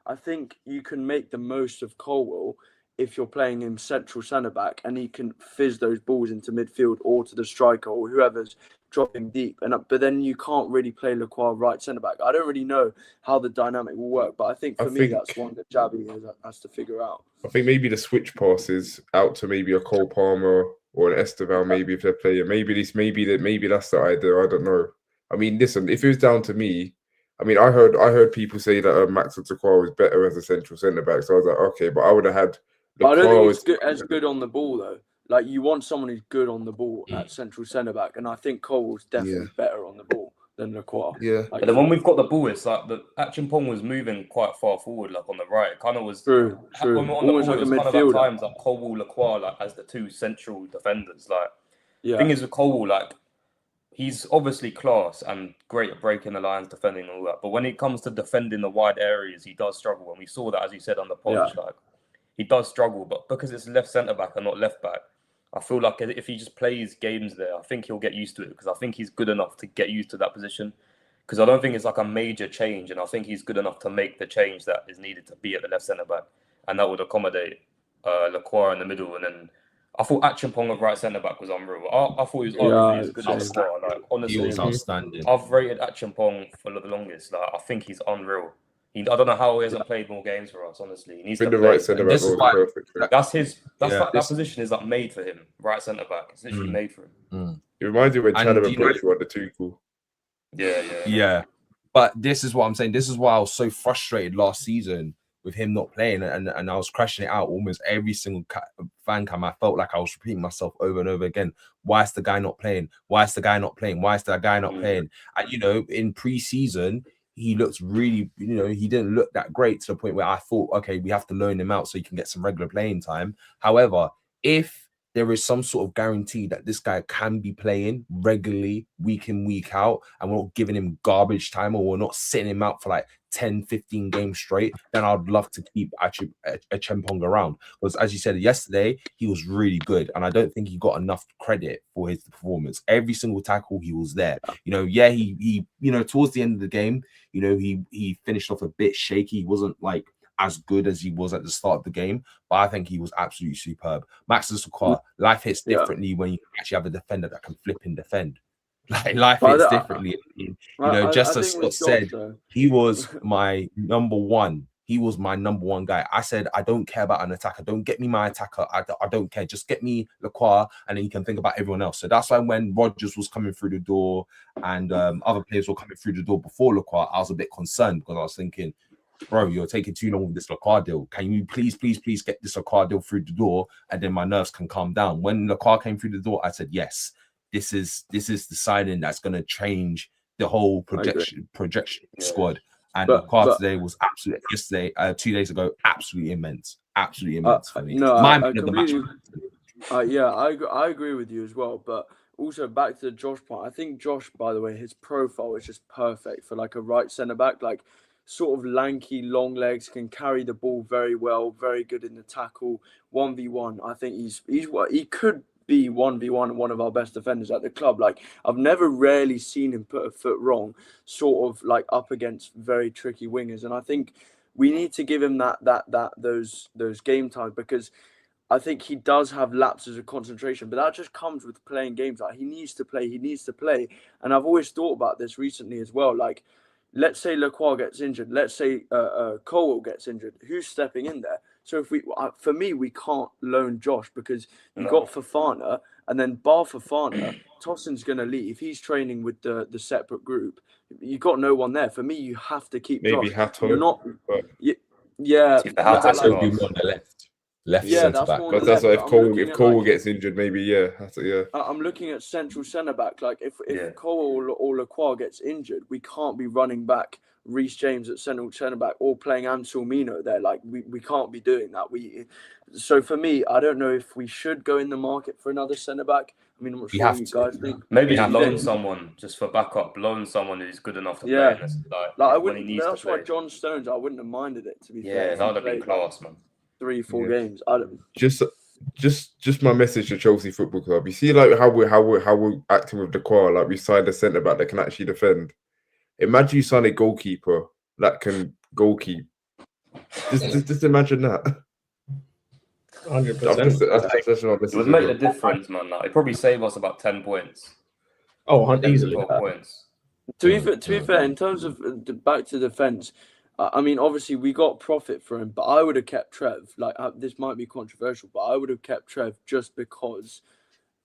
Speaker 4: I think you can make the most of Colwell if you're playing him central centre back, and he can fizz those balls into midfield or to the striker or whoever's dropping deep. But then you can't really play Lacroix right centre back. I don't really know how the dynamic will work, but I think that's one that Javi has to figure out.
Speaker 5: I think maybe the switch passes out to maybe a Cole Palmer or an Esteval, maybe if they're playing. Maybe that's the idea. I don't know. I mean, listen, if it was down to me, I mean, I heard people say that Max Otakwa was better as a central centre back. So I was like, okay, but I would have had.
Speaker 4: I don't think it's good on the ball though. You want someone who's good on the ball at central centre back, and I think Cole's definitely better on the ball than Lacroix.
Speaker 5: Yeah.
Speaker 3: But then when we've got the ball, it's like the Acheampong was moving quite far forward, on the right. It kind of was
Speaker 4: true.
Speaker 3: When we're on the ball, it was kind of at times Colwell, Lacroix, as the two central defenders. The thing is with Colwell, he's obviously class and great at breaking the lines, defending and all that. But when it comes to defending the wide areas, he does struggle. And we saw that, as you said, on the Polish. He does struggle, but because it's left centre back and not left back, I feel like if he just plays games there, I think he'll get used to it, because I think he's good enough to get used to that position. Because I don't think it's a major change, and I think he's good enough to make the change that is needed to be at the left centre back, and that would accommodate Lacroix in the middle. And then I thought Acheampong of right centre back was unreal. I thought he was arguably as good as Lacroix. Honestly,
Speaker 2: he was outstanding.
Speaker 3: I've rated Acheampong for the longest. I think he's unreal. I don't know how he hasn't played more games for us. Honestly, he needs to
Speaker 5: the right centre back. Perfect.
Speaker 3: That position is made for him. Right centre back. It's literally made for him.
Speaker 5: It reminds me when Chad and Bridge were the Tuchel.
Speaker 2: Yeah. But this is what I'm saying. This is why I was so frustrated last season with him not playing, and I was crashing it out almost every single fan cam. I felt like I was repeating myself over and over again. Why is the guy not playing? Why is the guy not playing? Why is that guy not playing? And in pre-season, he looks really, he didn't look that great, to the point where I thought, okay, we have to loan him out so he can get some regular playing time. However, if there is some sort of guarantee that this guy can be playing regularly, week in, week out, and we're not giving him garbage time, or we're not sitting him out for 10, 15 games straight, then I'd love to keep Acheampong around. Because as you said yesterday, he was really good, and I don't think he got enough credit for his performance. Every single tackle, he was there. He towards the end of the game, he finished off a bit shaky. He wasn't as good as he was at the start of the game, but I think he was absolutely superb. Max Otakwa, life hits differently when you actually have a defender that can flip and defend. Life hits differently. Just as Scott said, he was my number one. He was my number one guy. I said, I don't care about an attacker. Don't get me my attacker. I don't care. Just get me Lacroix, and then you can think about everyone else. So that's why when Rodgers was coming through the door and other players were coming through the door before Lacroix, I was a bit concerned, because I was thinking, bro, you're taking too long with this Lacroix deal. Can you please get this Lacroix deal through the door, and then my nerves can calm down? When Lacroix came through the door, I said, yes, this is the signing that's going to change the whole projection squad. And the car today was absolutely, yesterday, 2 days ago, absolutely immense. Absolutely immense for me.
Speaker 4: No,
Speaker 2: I
Speaker 4: agree with you as well. But also back to the Josh point, I think Josh, by the way, his profile is just perfect for like a right centre back, like sort of lanky, long legs, can carry the ball very well, very good in the tackle, 1v1. I think he could be 1v1 one of our best defenders at the club. Like, I've never really seen him put a foot wrong, sort of like up against very tricky wingers. And I think we need to give him those game times, because I think he does have lapses of concentration, but that just comes with playing games. Like, he needs to play. And I've always thought about this recently as well. Like, let's say Lacroix gets injured. Let's say Colwell gets injured. Who's stepping in there? So for me, we can't loan Josh, because you got Fofana, and then bar Fofana, Tossen's going to leave. He's training with the separate group. You got no one there. For me, you have to keep
Speaker 5: maybe
Speaker 4: Josh.
Speaker 5: Hato.
Speaker 4: You're not.
Speaker 5: But...
Speaker 4: Yeah.
Speaker 2: Hato would be more on the left centre back.
Speaker 5: But that's why if Cole gets injured, maybe
Speaker 4: I'm looking at central centre back. Like if Cole or Lacroix gets injured, we can't be running back Reece James at central centre back or playing Anselmino there. Like we can't be doing that. So for me, I don't know if we should go in the market for another centre back. I mean, I'm not sure what you guys think.
Speaker 3: Maybe loan someone just for backup. Loan someone who's good enough to play.
Speaker 4: Like I wouldn't. That's why John Stones. I wouldn't have minded it, to be fair.
Speaker 3: Yeah, that would have been class, man.
Speaker 4: 3-4 games. I don't.
Speaker 5: Just my message to Chelsea Football Club. You see, like how we're acting with the core. Like, we signed a centre back that can actually defend. Imagine you sign a goalkeeper that can goalkeep. Just imagine that.
Speaker 1: 100%.
Speaker 3: It would make a difference, man. Like, it'd probably save us about 10 points.
Speaker 1: Oh, easily.
Speaker 3: 12 points.
Speaker 4: To be fair, in terms of back to defence, I mean, obviously we got profit for him, but I would have kept Trev. Like, this might be controversial, but I would have kept Trev just because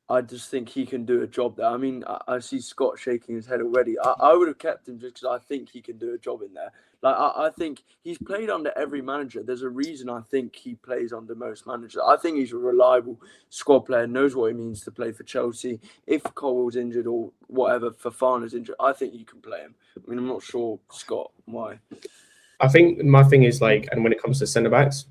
Speaker 4: I just think he can do a job there. I mean, I see Scott shaking his head already. I would have kept him just because I think he can do a job in there. Like, I think he's played under every manager. There's a reason I think he plays under most managers. I think he's a reliable squad player, knows what it means to play for Chelsea. If Colwell's injured or whatever, Fofana's injured, I think you can play him. I mean, I'm not sure, Scott, why.
Speaker 1: I think my thing is, like, and when it comes to centre backs,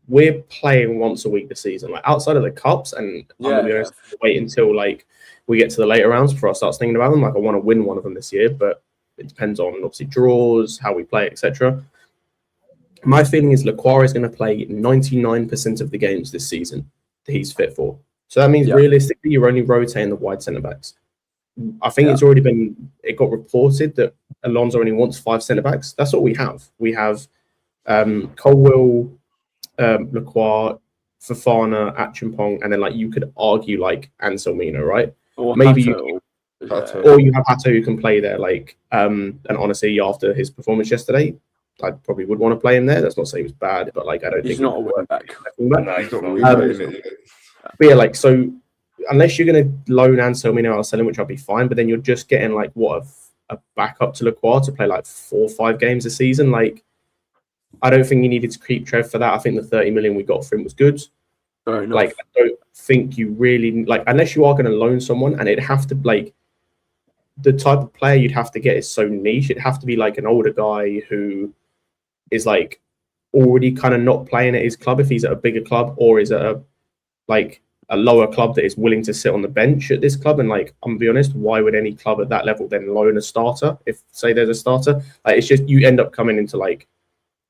Speaker 1: we're playing once a week this season. Like, outside of the cups, and I'm gonna be honest, wait until like we get to the later rounds before I start thinking about them. Like, I want to win one of them this year, but it depends on obviously draws, how we play, etc. My feeling is Lacroix is going to play 99% of the games this season that he's fit for. So that means realistically, you're only rotating the wide centre backs. I think it got reported that Alonso only wants 5 centre backs. That's what we have. We have Colwell, Lacroix, Fofana, Achimpong, and then, like, you could argue like Anselmino, right?
Speaker 4: Or
Speaker 1: maybe
Speaker 4: Hato.
Speaker 1: Or you have Hato who can play there. Like, and honestly, after his performance yesterday, I probably would want to play him there. That's not to say he was bad, but like, I don't think
Speaker 4: he's not a wing back.
Speaker 3: No, he's not.
Speaker 1: But yeah, like, so unless you're going to loan Anselmino or sell him, which I'll be fine, but then you're just getting like a backup to Lacroix to play like 4 or 5 games a season. Like, I don't think you needed to keep Trev for that. I think the 30 million we got for him was good.
Speaker 4: Fair enough.
Speaker 1: Like, I don't think you really, like, unless you are going to loan someone, and it'd have to, like, the type of player you'd have to get is so niche. It'd have to be like an older guy who is like already kind of not playing at his club if he's at a bigger club, or is at a lower club that is willing to sit on the bench at this club. And like, I'm gonna be honest, why would any club at that level then loan a starter if, say, there's a starter? Like, it's just, you end up coming into like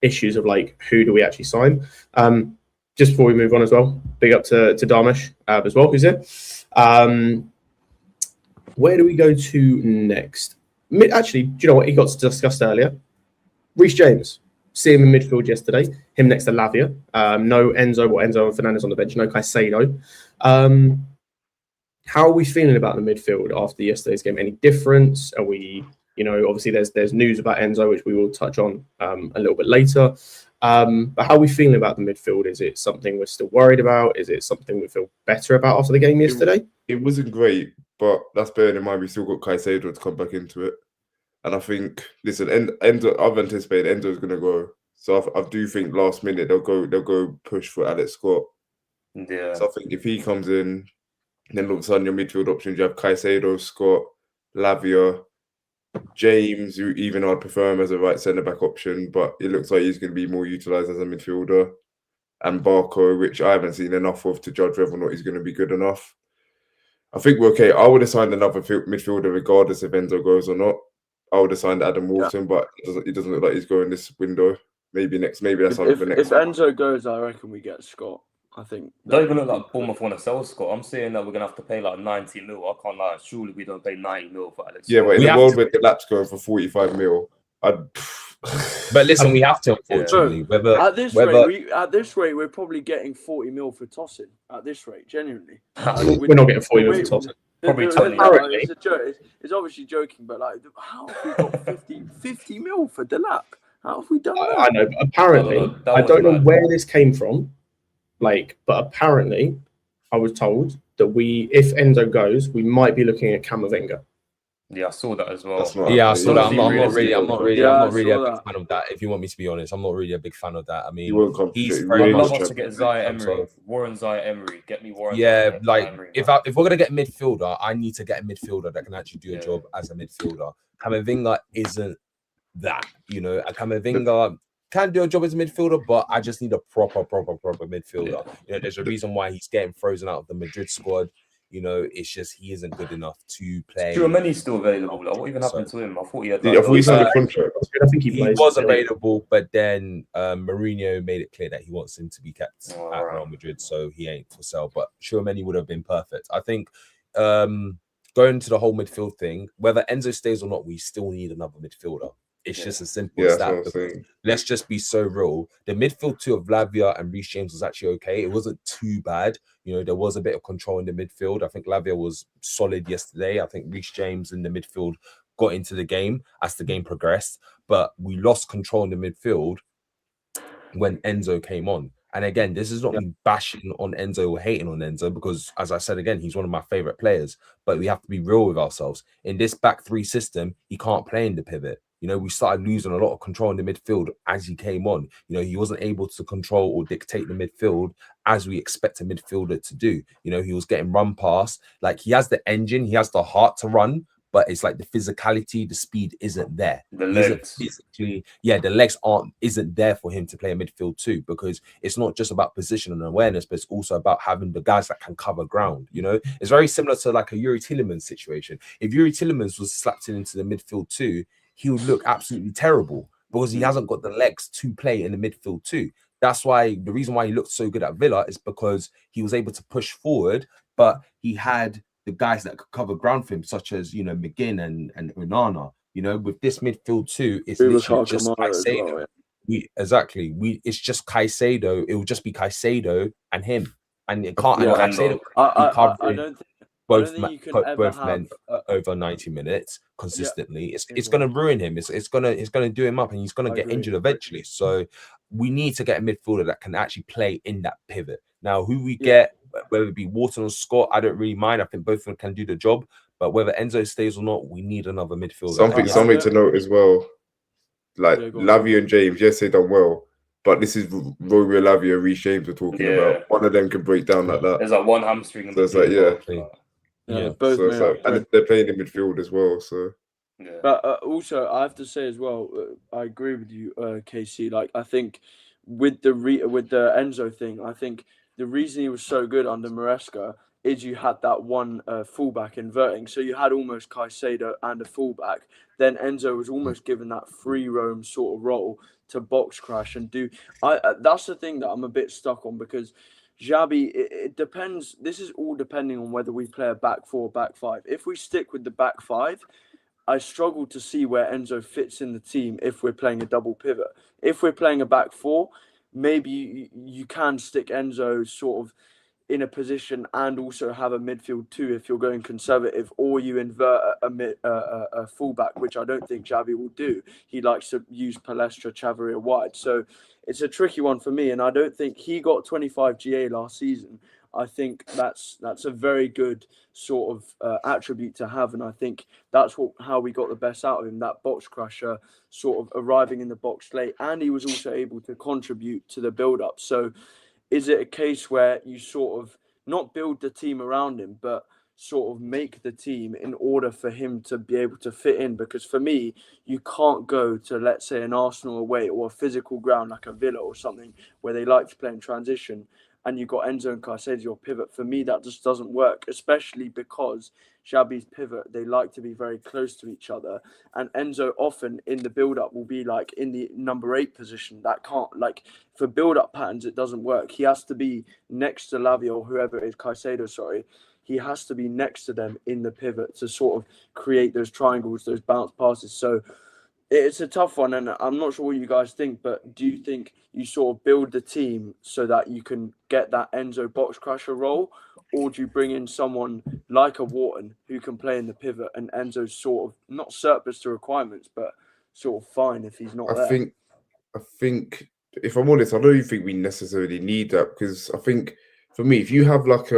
Speaker 1: issues of like, who do we actually sign? Just before we move on as well, big up to Darmish as well, who's here. Where do we go to next? Actually, do you know what? He got discussed earlier. Reece James. See him in midfield yesterday. Him next to Lavia. No Enzo Fernandez on the bench. No Caicedo. How are we feeling about the midfield after yesterday's game? Any difference? Are we, obviously there's news about Enzo, which we will touch on a little bit later. But how are we feeling about the midfield? Is it something we're still worried about? Is it something we feel better about after the game yesterday?
Speaker 5: It wasn't great, but that's bearing in mind we still got Caicedo to come back into it. And I think, listen, Enzo, I've anticipated Enzo's going to go. So I do think last minute they'll go push for Alex Scott.
Speaker 3: Yeah.
Speaker 5: So I think if he comes in, then all of a sudden your midfield options, you have Caicedo, Scott, Lavia, James, who even I'd prefer him as a right centre-back option, but it looks like he's going to be more utilised as a midfielder. And Barco, which I haven't seen enough of to judge whether or not he's going to be good enough. I think we're okay. I would have signed another midfielder regardless if Enzo goes or not. I would have signed Adam Walton, but it doesn't look like he's going this window. Maybe that's something for next.
Speaker 4: If Enzo goes, I reckon we get Scott. I think.
Speaker 3: Don't even look like Bournemouth want to sell Scott. I'm saying that we're gonna have to pay like 90 mil. I can't lie. Surely we don't pay 90 mil for Alex.
Speaker 5: Yeah, but in the world where Delap's going for 45 mil,
Speaker 6: But listen, we have to, unfortunately.
Speaker 4: Yeah. At this rate, we're probably getting 40 mil for Tosin. At this rate, genuinely.
Speaker 1: We're not getting 40 mil for Tosin.
Speaker 3: Probably 20.
Speaker 4: It's a joke. It's obviously joking, but like, how have we got 50 mil for Delap? How have we done that?
Speaker 1: I know, but apparently, I don't know where this came from. But apparently, I was told that if Enzo goes, we might be looking at Camavinga.
Speaker 3: Yeah, I saw that as well.
Speaker 6: I saw that. I'm not really a big fan of that. If you want me to be honest, I'm not really a big fan of that. I mean,
Speaker 3: he's very much wants to get Zaya Emery, Warren Zaya Emery. Get me Warren.
Speaker 6: Yeah, if we're gonna get a midfielder, I need to get a midfielder that can actually do a job as a midfielder. Camavinga isn't that. A Camavinga can do a job as a midfielder, but I just need a proper midfielder. There's a reason why he's getting frozen out of the Madrid squad. It's just he isn't good enough to play.
Speaker 3: Tchouameni's still available. What even happened to him? I thought he had.
Speaker 5: I thought he signed a contract.
Speaker 1: I think he
Speaker 6: was available, but then Mourinho made it clear that he wants him to be kept at Real Madrid, so he ain't for sale. But Tchouameni would have been perfect. I think going to the whole midfield thing, whether Enzo stays or not, we still need another midfielder. It's just as simple as that. Let's just be so real. The midfield two of Lavia and Reece James was actually okay. It wasn't too bad. There was a bit of control in the midfield. I think Lavia was solid yesterday. I think Reece James in the midfield got into the game as the game progressed. But we lost control in the midfield when Enzo came on. And again, this is not me bashing on Enzo or hating on Enzo because, as I said again, he's one of my favorite players. But we have to be real with ourselves. In this back three system, he can't play in the pivot. We started losing a lot of control in the midfield as he came on. He wasn't able to control or dictate the midfield as we expect a midfielder to do. He was getting run past. He has the engine, he has the heart to run, but it's like the physicality, the speed isn't there.
Speaker 3: The legs.
Speaker 6: The legs isn't there for him to play a midfield too, because it's not just about position and awareness, but it's also about having the guys that can cover ground. It's very similar to like a Yuri Tielemans situation. If Yuri Tielemans was slapped into the midfield too, he would look absolutely terrible because he hasn't got the legs to play in the midfield too. That's why the reason why he looked so good at Villa is because he was able to push forward, but he had the guys that could cover ground for him, such as McGinn and Onana. With this midfield too, it's literally just Caicedo. It's just Caicedo. It will just be Caicedo and him, and it can't. Caicedo.
Speaker 4: I don't think.
Speaker 6: Both men over 90 minutes consistently. It's going to ruin him. It's going to do him up, and he's going to get injured eventually. So we need to get a midfielder that can actually play in that pivot. Now, who we get, whether it be Wharton or Scott, I don't really mind. I think both of them can do the job. But whether Enzo stays or not, we need another midfielder.
Speaker 5: Something to note as well. Lavia and James, yes, they done well. But this is Romeo Lavia, Reece James we're talking about. One of them can break down like that.
Speaker 3: There's one hamstring.
Speaker 5: So it's
Speaker 4: both.
Speaker 5: And they're playing in midfield as well. So,
Speaker 4: but also I have to say as well, I agree with you, KC. I think with the Enzo thing, I think the reason he was so good under Maresca is you had that one fullback inverting, so you had almost Caicedo and a fullback. Then Enzo was almost given that free roam sort of role to box crash and do. That's the thing that I'm a bit stuck on because. Xabi, it depends. This is all depending on whether we play a back four, back five. If we stick with the back five, I struggle to see where Enzo fits in the team if we're playing a double pivot. If we're playing a back four, maybe you can stick Enzo sort of in a position and also have a midfield too if you're going conservative, or you invert a fullback, which I don't think Xabi will do. He likes to use Palestra, Chavarria wide. So it's a tricky one for me, and I don't think he got 25 GA last season. I think that's a very good sort of attribute to have, and I think that's how we got the best out of him, that box crusher sort of arriving in the box late, and he was also able to contribute to the build-up. So is it a case where you sort of not build the team around him, but sort of make the team in order for him to be able to fit in. Because for me, you can't go to, let's say, an Arsenal away or a physical ground like a Villa or something where they like to play in transition, and you've got Enzo and Caicedo your pivot. For me, that just doesn't work, especially because Xabi's pivot, they like to be very close to each other. And Enzo often in the build-up will be like in the number 8 position. That can't, like, for build-up patterns, it doesn't work. He has to be next to Lavia or whoever it is, Caicedo, sorry. He has to be next to them in the pivot to sort of create those triangles, those bounce passes. So it's a tough one, and I'm not sure what you guys think, but do you think you sort of build the team so that you can get that Enzo box crusher role, or do you bring in someone like a Wharton who can play in the pivot and Enzo's sort of not surplus to requirements, but sort of fine if he's not there?
Speaker 5: I think, if I'm honest, I don't even think we necessarily need that, because I think for me, if you have like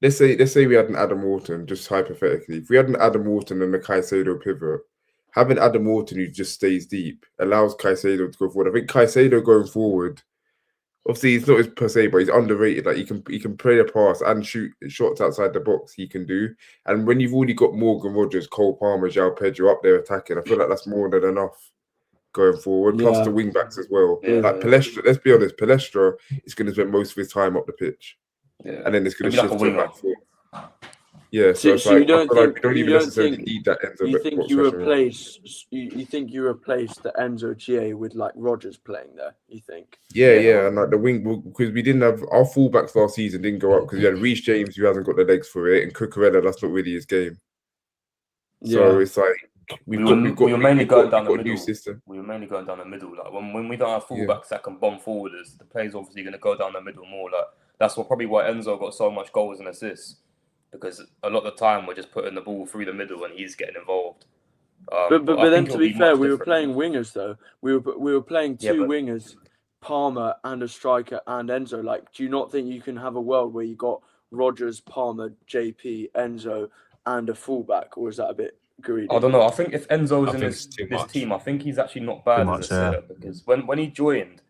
Speaker 5: let's say we had an Adam Wharton, just hypothetically, if we had an Adam Wharton and a Caicedo pivot, having Adam Wharton who just stays deep allows Caicedo to go forward. I think Caicedo going forward, obviously he's not his per se, but he's underrated. Like he can play a pass and shoot shots outside the box. He can do. And when you've already got Morgan Rogers, Cole Palmer, João Pedro up there attacking, I feel like that's more than enough going forward. Plus the wing backs as well. Like Palestra, let's be honest, Palestra is going to spend most of his time up the pitch, and then it's going to shift to back foot. Yeah, so it's like,
Speaker 4: you don't think,
Speaker 5: we don't even necessarily need that Enzo.
Speaker 4: You think you replace the Enzo GA with like Rogers playing there? You think?
Speaker 5: Yeah, and like the wing, because we didn't have our fullbacks last season didn't go up because we had Reece James who hasn't got the legs for it, and Cucurella, that's not really his game. So it's like we were mainly going down the
Speaker 3: middle. Like when we don't have fullbacks that can bomb forwarders, the play's obviously going to go down the middle more. Like that's probably why Enzo got so much goals and assists. Because a lot of the time we're just putting the ball through the middle and he's getting involved.
Speaker 4: But then to be fair, we were playing wingers though. We were playing two wingers, Palmer and a striker and Enzo. Like, do you not think you can have a world where you got Rogers, Palmer, JP, Enzo, and a fullback, or is that a bit greedy?
Speaker 3: I don't know. I think if Enzo's in this team, I think he's actually not bad as a setup, because when he joined,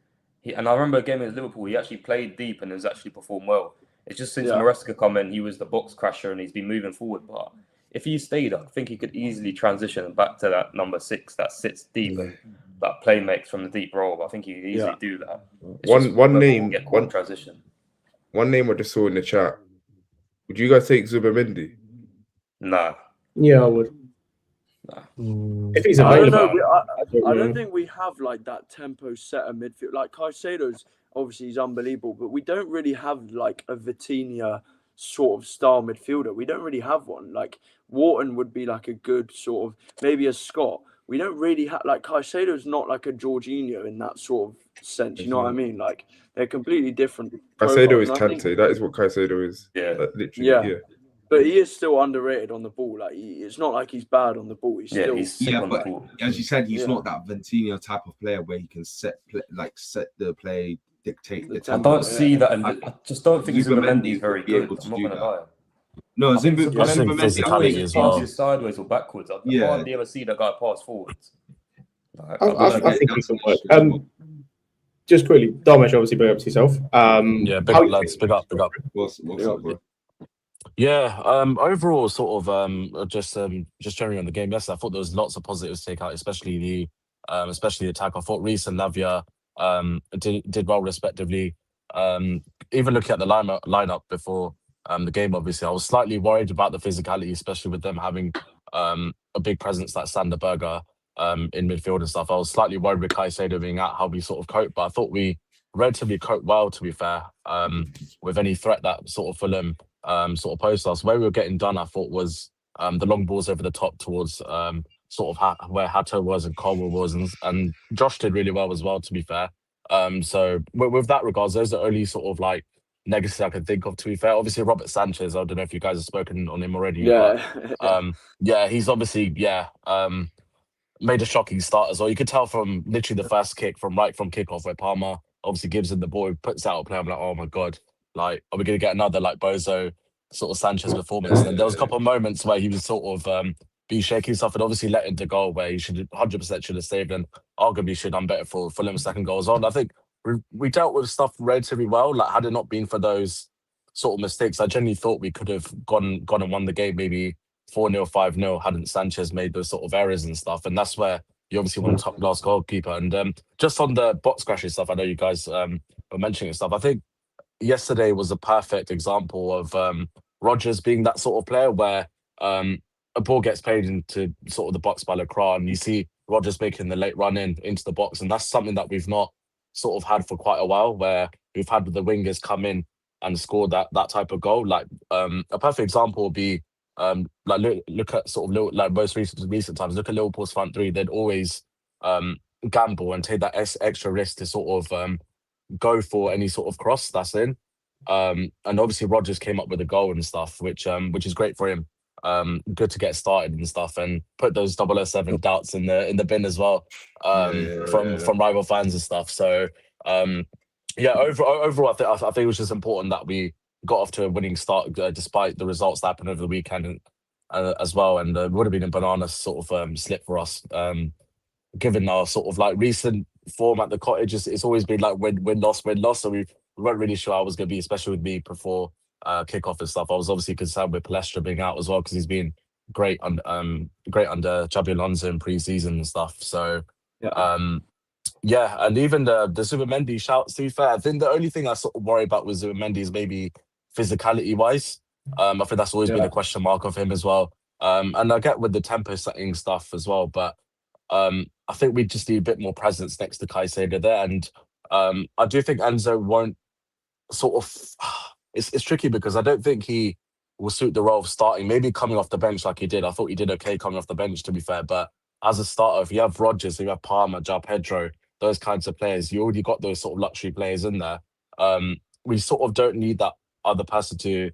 Speaker 3: and I remember a game against Liverpool, he actually played deep and has actually performed well. It's just since Maresca come in, he was the box crasher and he's been moving forward. But if he stayed, I think he could easily transition back to that number 6 that sits deep and that play makes from the deep role. I think he could easily do that.
Speaker 5: One name I just saw in the chat. Would you guys take Zubimendi?
Speaker 3: Nah.
Speaker 1: Yeah, I would. Nah. If he's available,
Speaker 4: I don't think we have like that tempo setter midfield. Like Caicedo's, obviously he's unbelievable, but we don't really have like a Vitinha sort of style midfielder. We don't really have one. Like Wharton would be like a good sort of, maybe a Scott. We don't really have, like, Caicedo's not like a Jorginho in that sort of sense. You know what I mean? Like they're completely different.
Speaker 5: Caicedo is Kante. That is what Caicedo is.
Speaker 3: Yeah.
Speaker 5: Like, literally.
Speaker 4: But he is still underrated on the ball. Like it's not like he's bad on the ball. He's still
Speaker 3: on the ball.
Speaker 2: As you said, he's not that Vitinha type of player where he can set the play, dictate the tempo.
Speaker 3: I don't see that, and I just don't think Zubimendi is very good. I'm not going to lie.
Speaker 2: No, Zubimendi
Speaker 3: passes sideways or backwards. I hardly ever see that guy pass forwards.
Speaker 1: I think he can work. Just quickly, Darmesh, obviously bring up to yourself.
Speaker 6: Big up, lads. Big up.
Speaker 2: What's up, bro?
Speaker 6: Yeah, overall, sort of, just generally on the game yesterday, I thought there was lots of positives to take out, especially the attack. I thought Reece and Lavia did well respectively. Even looking at the lineup before the game, obviously, I was slightly worried about the physicality, especially with them having a big presence like Sander Berger in midfield and stuff. I was slightly worried with Caicedo being out how we sort of cope, but I thought we relatively coped well, to be fair, with any threat that sort of Fulham sort of posed us. Where we were getting done, I thought, was the long balls over the top towards sort of where Hato was and Colwell was, and Josh did really well as well, to be fair. So with that regards, those are only sort of like negatives I can think of, to be fair. Obviously, Robert Sanchez, I don't know if you guys have spoken on him already. But, he's obviously, made a shocking start as well. You could tell from literally the first kick from kickoff where Palmer obviously gives him the ball, puts out a play. I'm like, oh my God, like, are we going to get another like Bozo sort of Sanchez performance? And then there was a couple of moments where he was sort of be shaking stuff and obviously letting the goal where he should 100% should have saved, and arguably should have done better for Fulham's second goal as well. And I think we dealt with stuff relatively well. Like, had it not been for those
Speaker 7: sort of mistakes. I genuinely thought we could have gone and won the game maybe 4-0, 5-0 hadn't Sanchez made those sort of errors and stuff. And that's where you obviously want a top class goalkeeper. And just on the box crashing stuff, I know you guys were mentioning stuff. I think yesterday was a perfect example of Rodgers being that sort of player where a ball gets played into sort of the box by Leclerc, and you see Rodgers making the late run into the box. And that's something that we've not sort of had for quite a while, where we've had the wingers come in and score that type of goal. Like a perfect example would be like look at sort of like most recent times. Look at Liverpool's front three; they'd always gamble and take that extra risk to sort of go for any sort of cross that's in. And obviously Rodgers came up with a goal and stuff, which is great for him. Good to get started and stuff, and put those 007 doubts in the bin as well from rival fans and stuff. So overall, I think it was just important that we got off to a winning start despite the results that happened over the weekend and, as well. And it would have been a banana sort of slip for us, given our sort of like recent form at the Cottage. It's always been like win loss. So we weren't really sure how it was going to be, especially with me before kickoff and stuff. I was obviously concerned with Palestra being out as well, because he's been great under Xabi Alonso in pre-season and stuff. So and even the Zubimendi shouts, to be fair, I think the only thing I sort of worry about with Zubimendi is maybe physicality wise. I think that's always been a question mark of him as well. And I get with the tempo setting stuff as well, but I think we just need a bit more presence next to Caicedo there. And I do think Enzo won't sort of it's tricky, because I don't think he will suit the role of starting, maybe coming off the bench like he did. I thought he did okay coming off the bench, to be fair, but as a starter, if you have Rodgers, if you have Palmer, Pedro, those kinds of players, you already got those sort of luxury players in there. We sort of don't need that other person to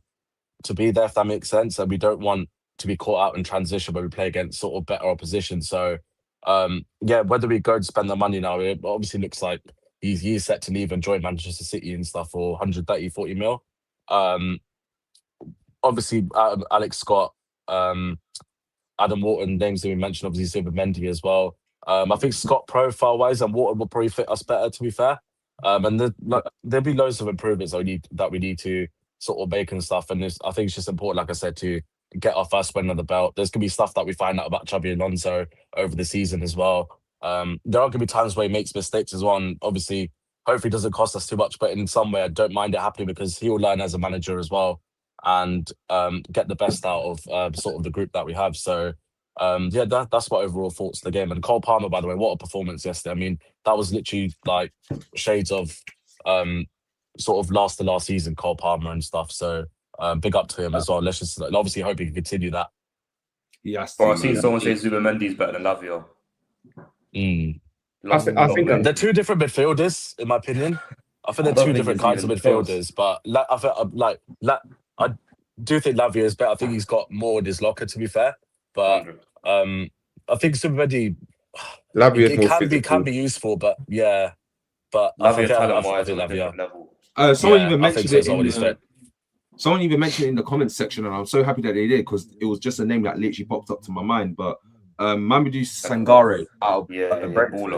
Speaker 7: be there, if that makes sense. And we don't want to be caught out in transition when we play against sort of better opposition. So whether we go and spend the money now, it obviously looks like he's set to leave and join Manchester City and stuff for 130, 40 mil. Obviously, Alex Scott, Adam Wharton, names that we mentioned, obviously Zubimendi as well. I think Scott profile-wise and Wharton will probably fit us better, to be fair. And there'll be loads of improvements that we need to sort of make and stuff. And I think it's just important, like I said, to get our first win on the belt. There's going to be stuff that we find out about Xabi Alonso over the season as well. There are going to be times where he makes mistakes as well. And obviously, hopefully it doesn't cost us too much, but in some way, I don't mind it happening, because he will learn as a manager as well and get the best out of sort of the group that we have. So that's my overall thoughts of the game. And Cole Palmer, by the way, what a performance yesterday. I mean, that was literally like shades of sort of last season Cole Palmer and stuff. So big up to him as well. Let's just obviously hope he can continue that.
Speaker 3: Yes. Well, I've seen someone say Zubimendi's better than Lavia.
Speaker 1: I think
Speaker 7: they're two different midfielders, in my opinion. I think they're two different kinds of midfielders. But I do think Lavia is better. I think he's got more in his locker, to be fair. But I think Zubimendi can be useful, but I think Lavia.
Speaker 2: Someone even mentioned it. Someone even mentioned it in the comments section, and I'm so happy that they did, because it was just a name that literally popped up to my mind. But Mamadou Sangare out of Brentford.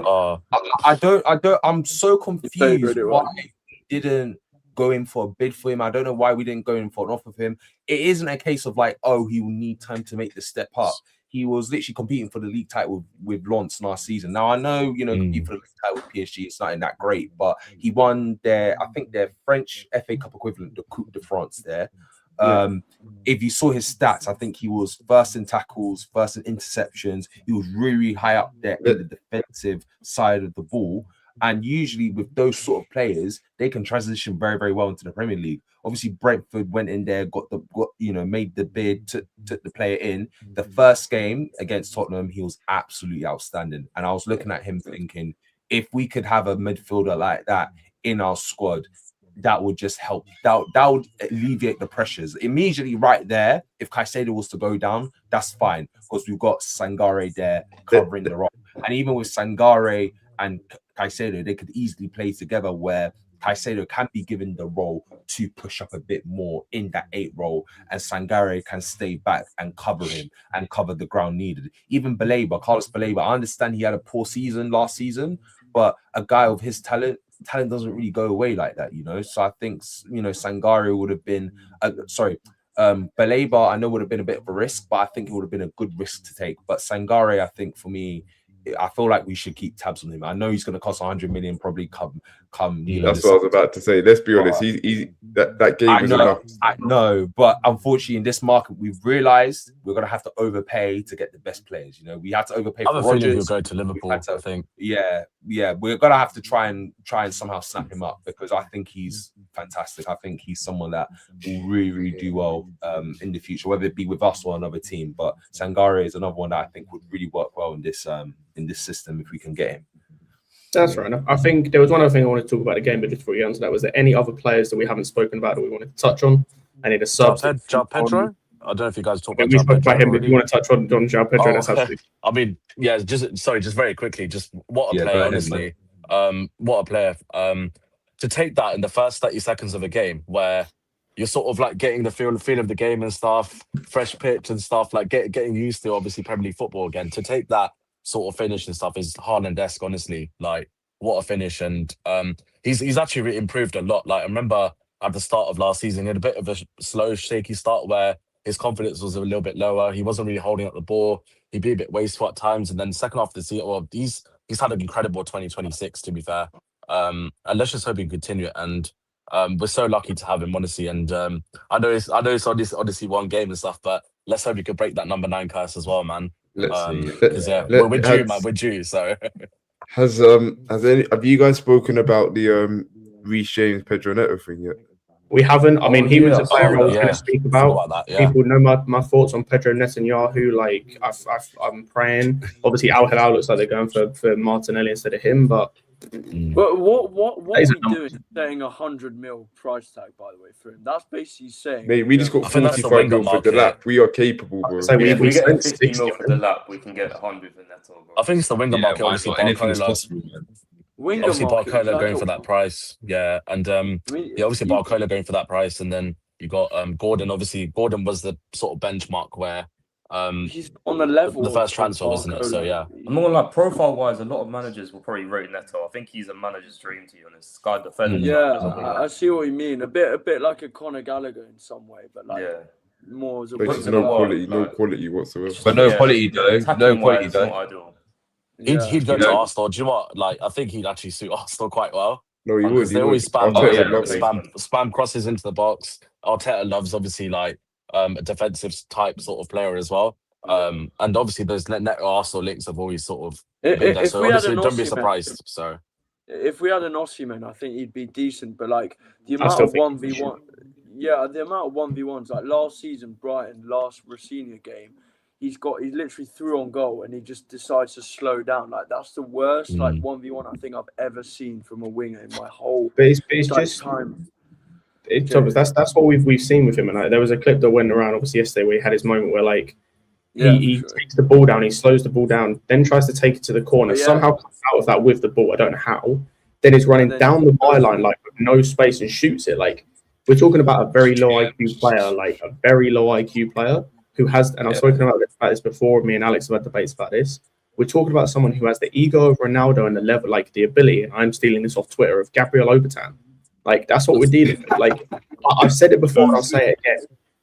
Speaker 2: I'm so confused why we didn't go in for a bid for him. I don't know why we didn't go in for an offer for him. It isn't a case of like, oh, he will need time to make the step up. He was literally competing for the league title with Lens last season. Now I know, competing for the league title with PSG, it's not that great, but he won their French FA Cup equivalent, the Coupe de France there. If you saw his stats, I think he was first in tackles, first in interceptions. He was really high up there in the defensive side of the ball. And usually with those sort of players, they can transition very, very well into the Premier League. Obviously, Brentford went in there, made the bid, took the player in. The first game against Tottenham, he was absolutely outstanding. And I was looking at him thinking, if we could have a midfielder like that in our squad, that would just help. That would alleviate the pressures. Immediately right there, if Caicedo was to go down, that's fine, because we've got Sangare there covering the role. And even with Sangare and Caicedo, they could easily play together, where Caicedo can be given the role to push up a bit more in that 8 role, and Sangare can stay back and cover him and cover the ground needed. Even Carlos Baleba, I understand he had a poor season last season, but a guy of his talent,
Speaker 6: talent doesn't really go away like that, you know. So I think, you know, Sangare would have been, Baleba, I know would have been a bit of a risk, but I think it would have been a good risk to take. But Sangare, I think for me, I feel like we should keep tabs on him. I know he's going to cost 100 million probably come. You know,
Speaker 5: that's what I was about to say. Let's be honest. That game is enough.
Speaker 6: I know, but unfortunately, in this market, we've realised we're going to have to overpay to get the best players. You know, we have to overpay for Rodgers.
Speaker 7: He'll go to Liverpool. I think.
Speaker 6: Yeah, we're going to have to try and somehow snap him up because I think he's fantastic. I think he's someone that will really, really do well in the future, whether it be with us or another team. But Sangare is another one that I think would really work well in this system if we can get him.
Speaker 1: That's right enough. I think there was one other thing I wanted to talk about the game, but just before we get onto that, was there any other players that we haven't spoken about that we wanted to touch on? Any of the subs?
Speaker 7: Pedro? I don't know if you guys talked about.
Speaker 1: We spoke about him, but if you want to touch on João Pedro, that's absolutely.
Speaker 7: I mean, yeah, just very quickly, just what a player, honestly. What a player. To take that in the first 30 seconds of a game where you're sort of like getting the feel of the game and stuff, fresh pitch and stuff, like getting used to obviously Premier League football again. To take that sort of finish and stuff is Haaland-esque, honestly. Like, what a finish. And he's actually improved a lot. Like, I remember at the start of last season, he had a bit of a slow, shaky start where his confidence was a little bit lower. He wasn't really holding up the ball. He'd be a bit wasteful at times. And then second half of the season, well, he's had an incredible 2026, to be fair. And let's just hope he can continue it. And we're so lucky to have him, honestly. And I know it's obviously one game and stuff, but let's hope he could break that number 9 curse as well, man.
Speaker 5: Let's see.
Speaker 7: We're due, man. We're due. So
Speaker 5: have you guys spoken about the Reece James Pedro Neto thing yet?
Speaker 1: We haven't. I mean, he was a player I was going to speak about. People know my thoughts on Pedro Netanyahu. Like, I'm praying. Obviously, Al Hilal looks like they're going for Martinelli instead of him, but.
Speaker 4: But what are we doing saying 100 mil price tag, by the way, for him? That's basically saying...
Speaker 5: Mate, we just got 45 mil for Delap. We are capable, bro.
Speaker 3: So if we get 50 mil for Delap, we can get 100 for Neto, bro.
Speaker 7: I think it's the winger market, obviously. Obviously, Barcola going for that price. Yeah, and obviously Barcola going for that price, and then you got Gordon. Obviously, Gordon was the sort of benchmark where...
Speaker 4: he's on the level.
Speaker 7: The first transfer, wasn't it? So yeah,
Speaker 3: I'm not gonna lie. Profile-wise, a lot of managers will probably rate Neto. I think he's a manager's dream, to be honest. Sky defender.
Speaker 4: Yeah, I see what you mean. A bit like a Conor Gallagher in some way, but like more as a.
Speaker 5: But no quality whatsoever.
Speaker 6: But no quality though. No quality though.
Speaker 7: He'd go to Arsenal. Do you know what? Like, I think he'd actually suit Arsenal quite well.
Speaker 5: No, he would.
Speaker 7: They always spam crosses into the box. Arteta loves obviously like a defensive type sort of player as well. And obviously those net Arsenal links have always sort of been there. So obviously don't be surprised. So
Speaker 4: if we had an Osimhen, I think he'd be decent. But like the amount of 1v1, the amount of 1v1s, like last season, Brighton, last Rossini game, he literally threw on goal and he just decides to slow down. Like that's the worst like 1v1 I think I've ever seen from a winger in my whole time.
Speaker 1: That's what we've seen with him. And like, there was a clip that went around obviously yesterday where he had his moment where like he takes the ball down, he slows the ball down, then tries to take it to the corner, somehow comes out of that with the ball. I don't know how. Then he's running down the byline like with no space and shoots it. Like we're talking about a very low IQ player, who has, and I've spoken about this before. Me and Alex have had debates about this. We're talking about someone who has the ego of Ronaldo and the level, like the ability. And I'm stealing this off Twitter of Gabriel Obertan. Like that's what we're dealing with. Like I've said it before, and I'll say it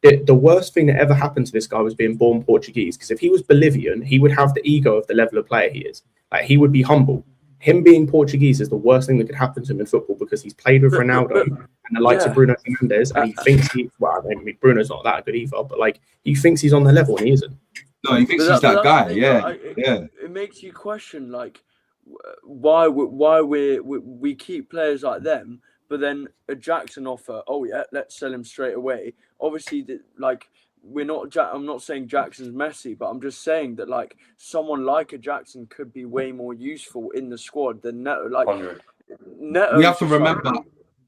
Speaker 1: again. The worst thing that ever happened to this guy was being born Portuguese. Because if he was Bolivian, he would have the ego of the level of player he is. Like he would be humble. Him being Portuguese is the worst thing that could happen to him in football because he's played with Ronaldo and the likes of Bruno Fernandez, and he thinks Bruno's not that good either, but like he thinks he's on the level and he isn't.
Speaker 2: No, he thinks he's that guy.
Speaker 4: It makes you question like why we keep players like them, but then a Jackson offer. Oh yeah, let's sell him straight away. Obviously, like. I'm not saying Jackson's Messi, but I'm just saying that like someone like a Jackson could be way more useful in the squad than Neto. Like Neto,
Speaker 2: we have to remember,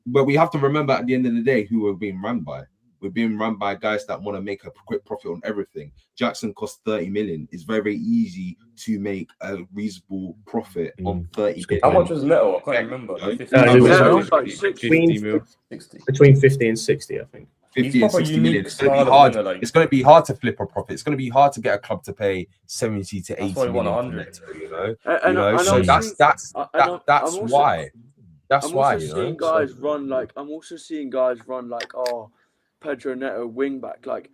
Speaker 2: but we have to remember at the end of the day who we're being run by. We're being run by guys that want to make a quick profit on everything. Jackson costs 30 million. It's very, very easy to make a reasonable profit on 30 million.
Speaker 3: How much was Neto? I can't remember.
Speaker 1: Between 50 and 60, I think.
Speaker 2: 50 and 60 million. It's going to be hard. It's going to be hard to flip a profit. It's going to be hard to get a club to pay 70 to 80 million.
Speaker 3: 100.
Speaker 2: You know. So that's why.
Speaker 6: That's why,
Speaker 4: I'm also seeing guys run like, oh, Pedro Neto wing back. Like,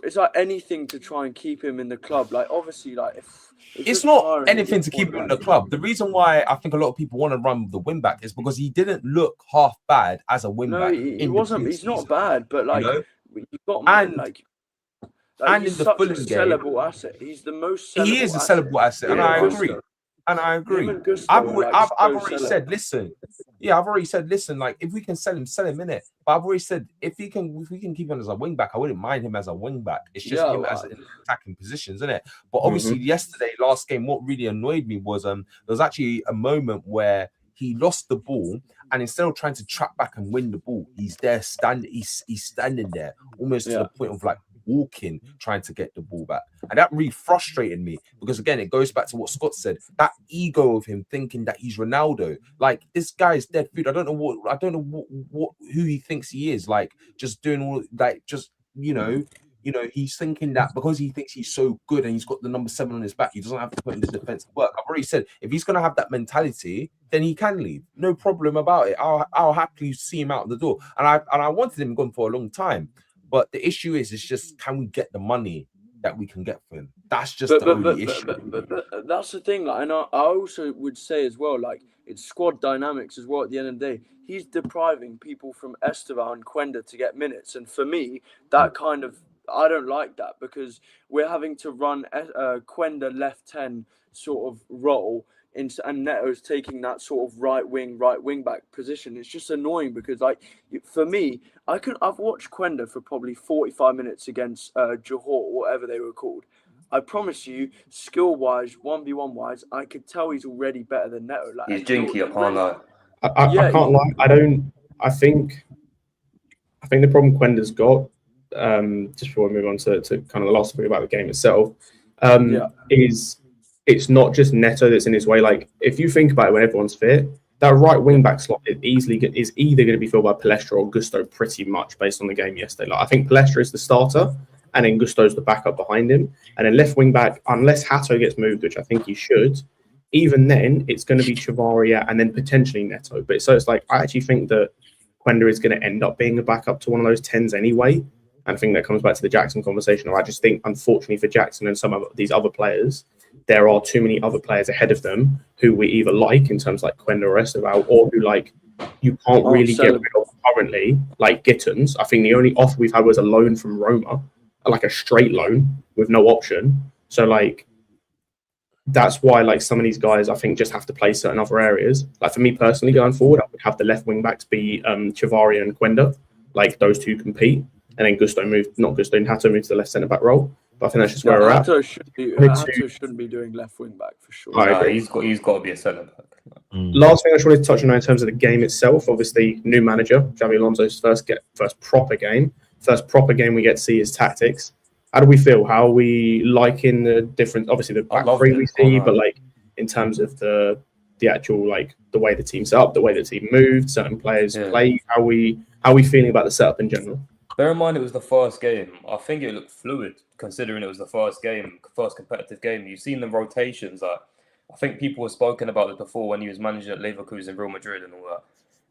Speaker 4: it's like anything to try and keep him in the club. Like, obviously, like if
Speaker 6: it's not anything to keep him in the club. The reason why I think a lot of people want to run the wing back is because he didn't look half bad as a wing back.
Speaker 4: He wasn't. He's not bad, but like, you've got
Speaker 6: and in the Fulham game,
Speaker 4: sellable asset. He's the most sellable
Speaker 6: he is a sellable asset, and I agree. And I agree. I've already said, listen. Yeah, I've already said, listen. Like, if we can sell him in it. But I've already said, if we can keep him as a wing back, I wouldn't mind him as a wing back. It's just him as in attacking positions, isn't it? But obviously, last game, what really annoyed me was there was actually a moment where he lost the ball, and instead of trying to track back and win the ball, he's there he's standing there almost to the point of like walking, trying to get the ball back. And that really frustrated me because, again, it goes back to what Scott said, that ego of him thinking that he's Ronaldo. Like, this guy is dead food. I don't know who he thinks he is. Like, just doing all, like, just, you know, he's thinking that because he thinks he's so good and he's got the number 7 on his back, he doesn't have to put in the defensive work. I've already said, if he's going to have that mentality, then he can leave. No problem about it. I'll happily see him out the door. And I wanted him gone for a long time. But the issue is just, can we get the money that we can get for him? That's just the only issue.
Speaker 4: But that's the thing. Like, and I also would say as well, like, it's squad dynamics as well at the end of the day. He's depriving people from Esteban and Quenda to get minutes. And for me, that kind of, I don't like that because we're having to run Quenda left 10 sort of role. And Neto's taking that sort of right wing back position. It's just annoying because, like, for me, I've watched Quenda for probably 45 minutes against Johor, whatever they were called. I promise you, skill wise, 1v1 wise, I could tell he's already better than Neto. Like,
Speaker 3: he's jinky, I can't lie.
Speaker 1: I can't lie. I think the problem Quenda's got, just before we move on to kind of the last thing about the game itself, is it's not just Neto that's in his way. Like, if you think about it, when everyone's fit, that right wing back slot is either going to be filled by Palestra or Gusto, pretty much based on the game yesterday. Like, I think Palestra is the starter, and then Gusto's the backup behind him. And then left wing back, unless Hato gets moved, which I think he should, even then it's going to be Chavaria and then potentially Neto. But so it's like, I actually think that Quenda is going to end up being a backup to one of those 10s anyway. And I think that comes back to the Jackson conversation. I just think, unfortunately for Jackson and some of these other players, there are too many other players ahead of them who we either like in terms like Quenda or Esteban, or who, like, you can't really get rid of currently, like Gittins. I think the only offer we've had was a loan from Roma, like a straight loan with no option. So, like, that's why, like, some of these guys, I think, just have to play certain other areas. Like, for me personally, going forward, I would have the left wing backs be Chavaria and Quenda. Like, those two compete. And then Hato moved to the left centre back role. But I think that's just where we're at.
Speaker 4: Hato shouldn't be doing left wing back for sure.
Speaker 1: I agree.
Speaker 3: He's got to be a centre back.
Speaker 1: Last thing I just wanted to touch on in terms of the game itself. Obviously, new manager Xabi Alonso's first proper game. First proper game we get to see his tactics. How do we feel? How are we liking the different? Obviously, the back three we see, but like in terms of the actual, like, the way the team's set up, the way the team moved, certain players play. How are we feeling about the setup in general?
Speaker 3: Bear in mind, it was the first game. I think it looked fluid, considering it was the first competitive game. You've seen the rotations. I think people have spoken about it before when he was managing at Leverkusen, Real Madrid, and all that.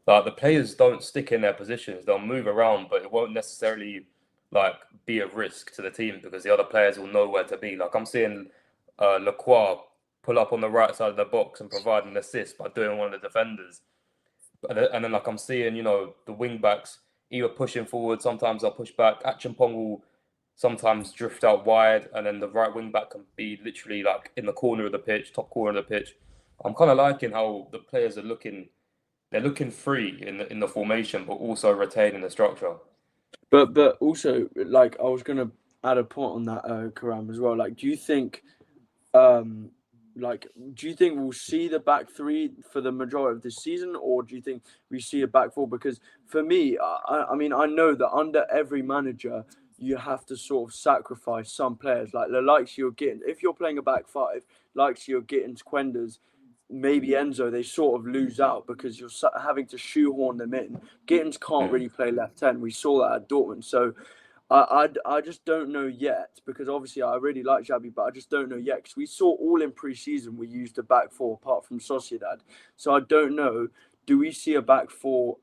Speaker 3: Like, the players don't stick in their positions; they'll move around, but it won't necessarily, like, be a risk to the team because the other players will know where to be. Like, I'm seeing Lacroix pull up on the right side of the box and provide an assist by doing one of the defenders, and then, like, I'm seeing, the wing backs either pushing forward, sometimes they'll push back. Achimpong will sometimes drift out wide, and then the right wing back can be literally, like, in the corner of the pitch, top corner of the pitch. I'm kind of liking how the players are looking. They're looking free in the formation, but also retaining the structure.
Speaker 4: But also, like, I was gonna add a point on that, Karam, as well. Like, do you think we'll see the back three for the majority of this season, or do you think we see a back four? Because for me, I mean, I know that under every manager, you have to sort of sacrifice some players. Like the likes you're getting, if you're playing a back five, likes you're getting Quendas, maybe Enzo, they sort of lose out because you're having to shoehorn them in. Gittins can't really play left 10. We saw that at Dortmund. So I just don't know yet, because obviously I really like Xabi, but I just don't know yet, because we saw all in pre-season we used a back four apart from Sociedad. So I don't know. do we see a back four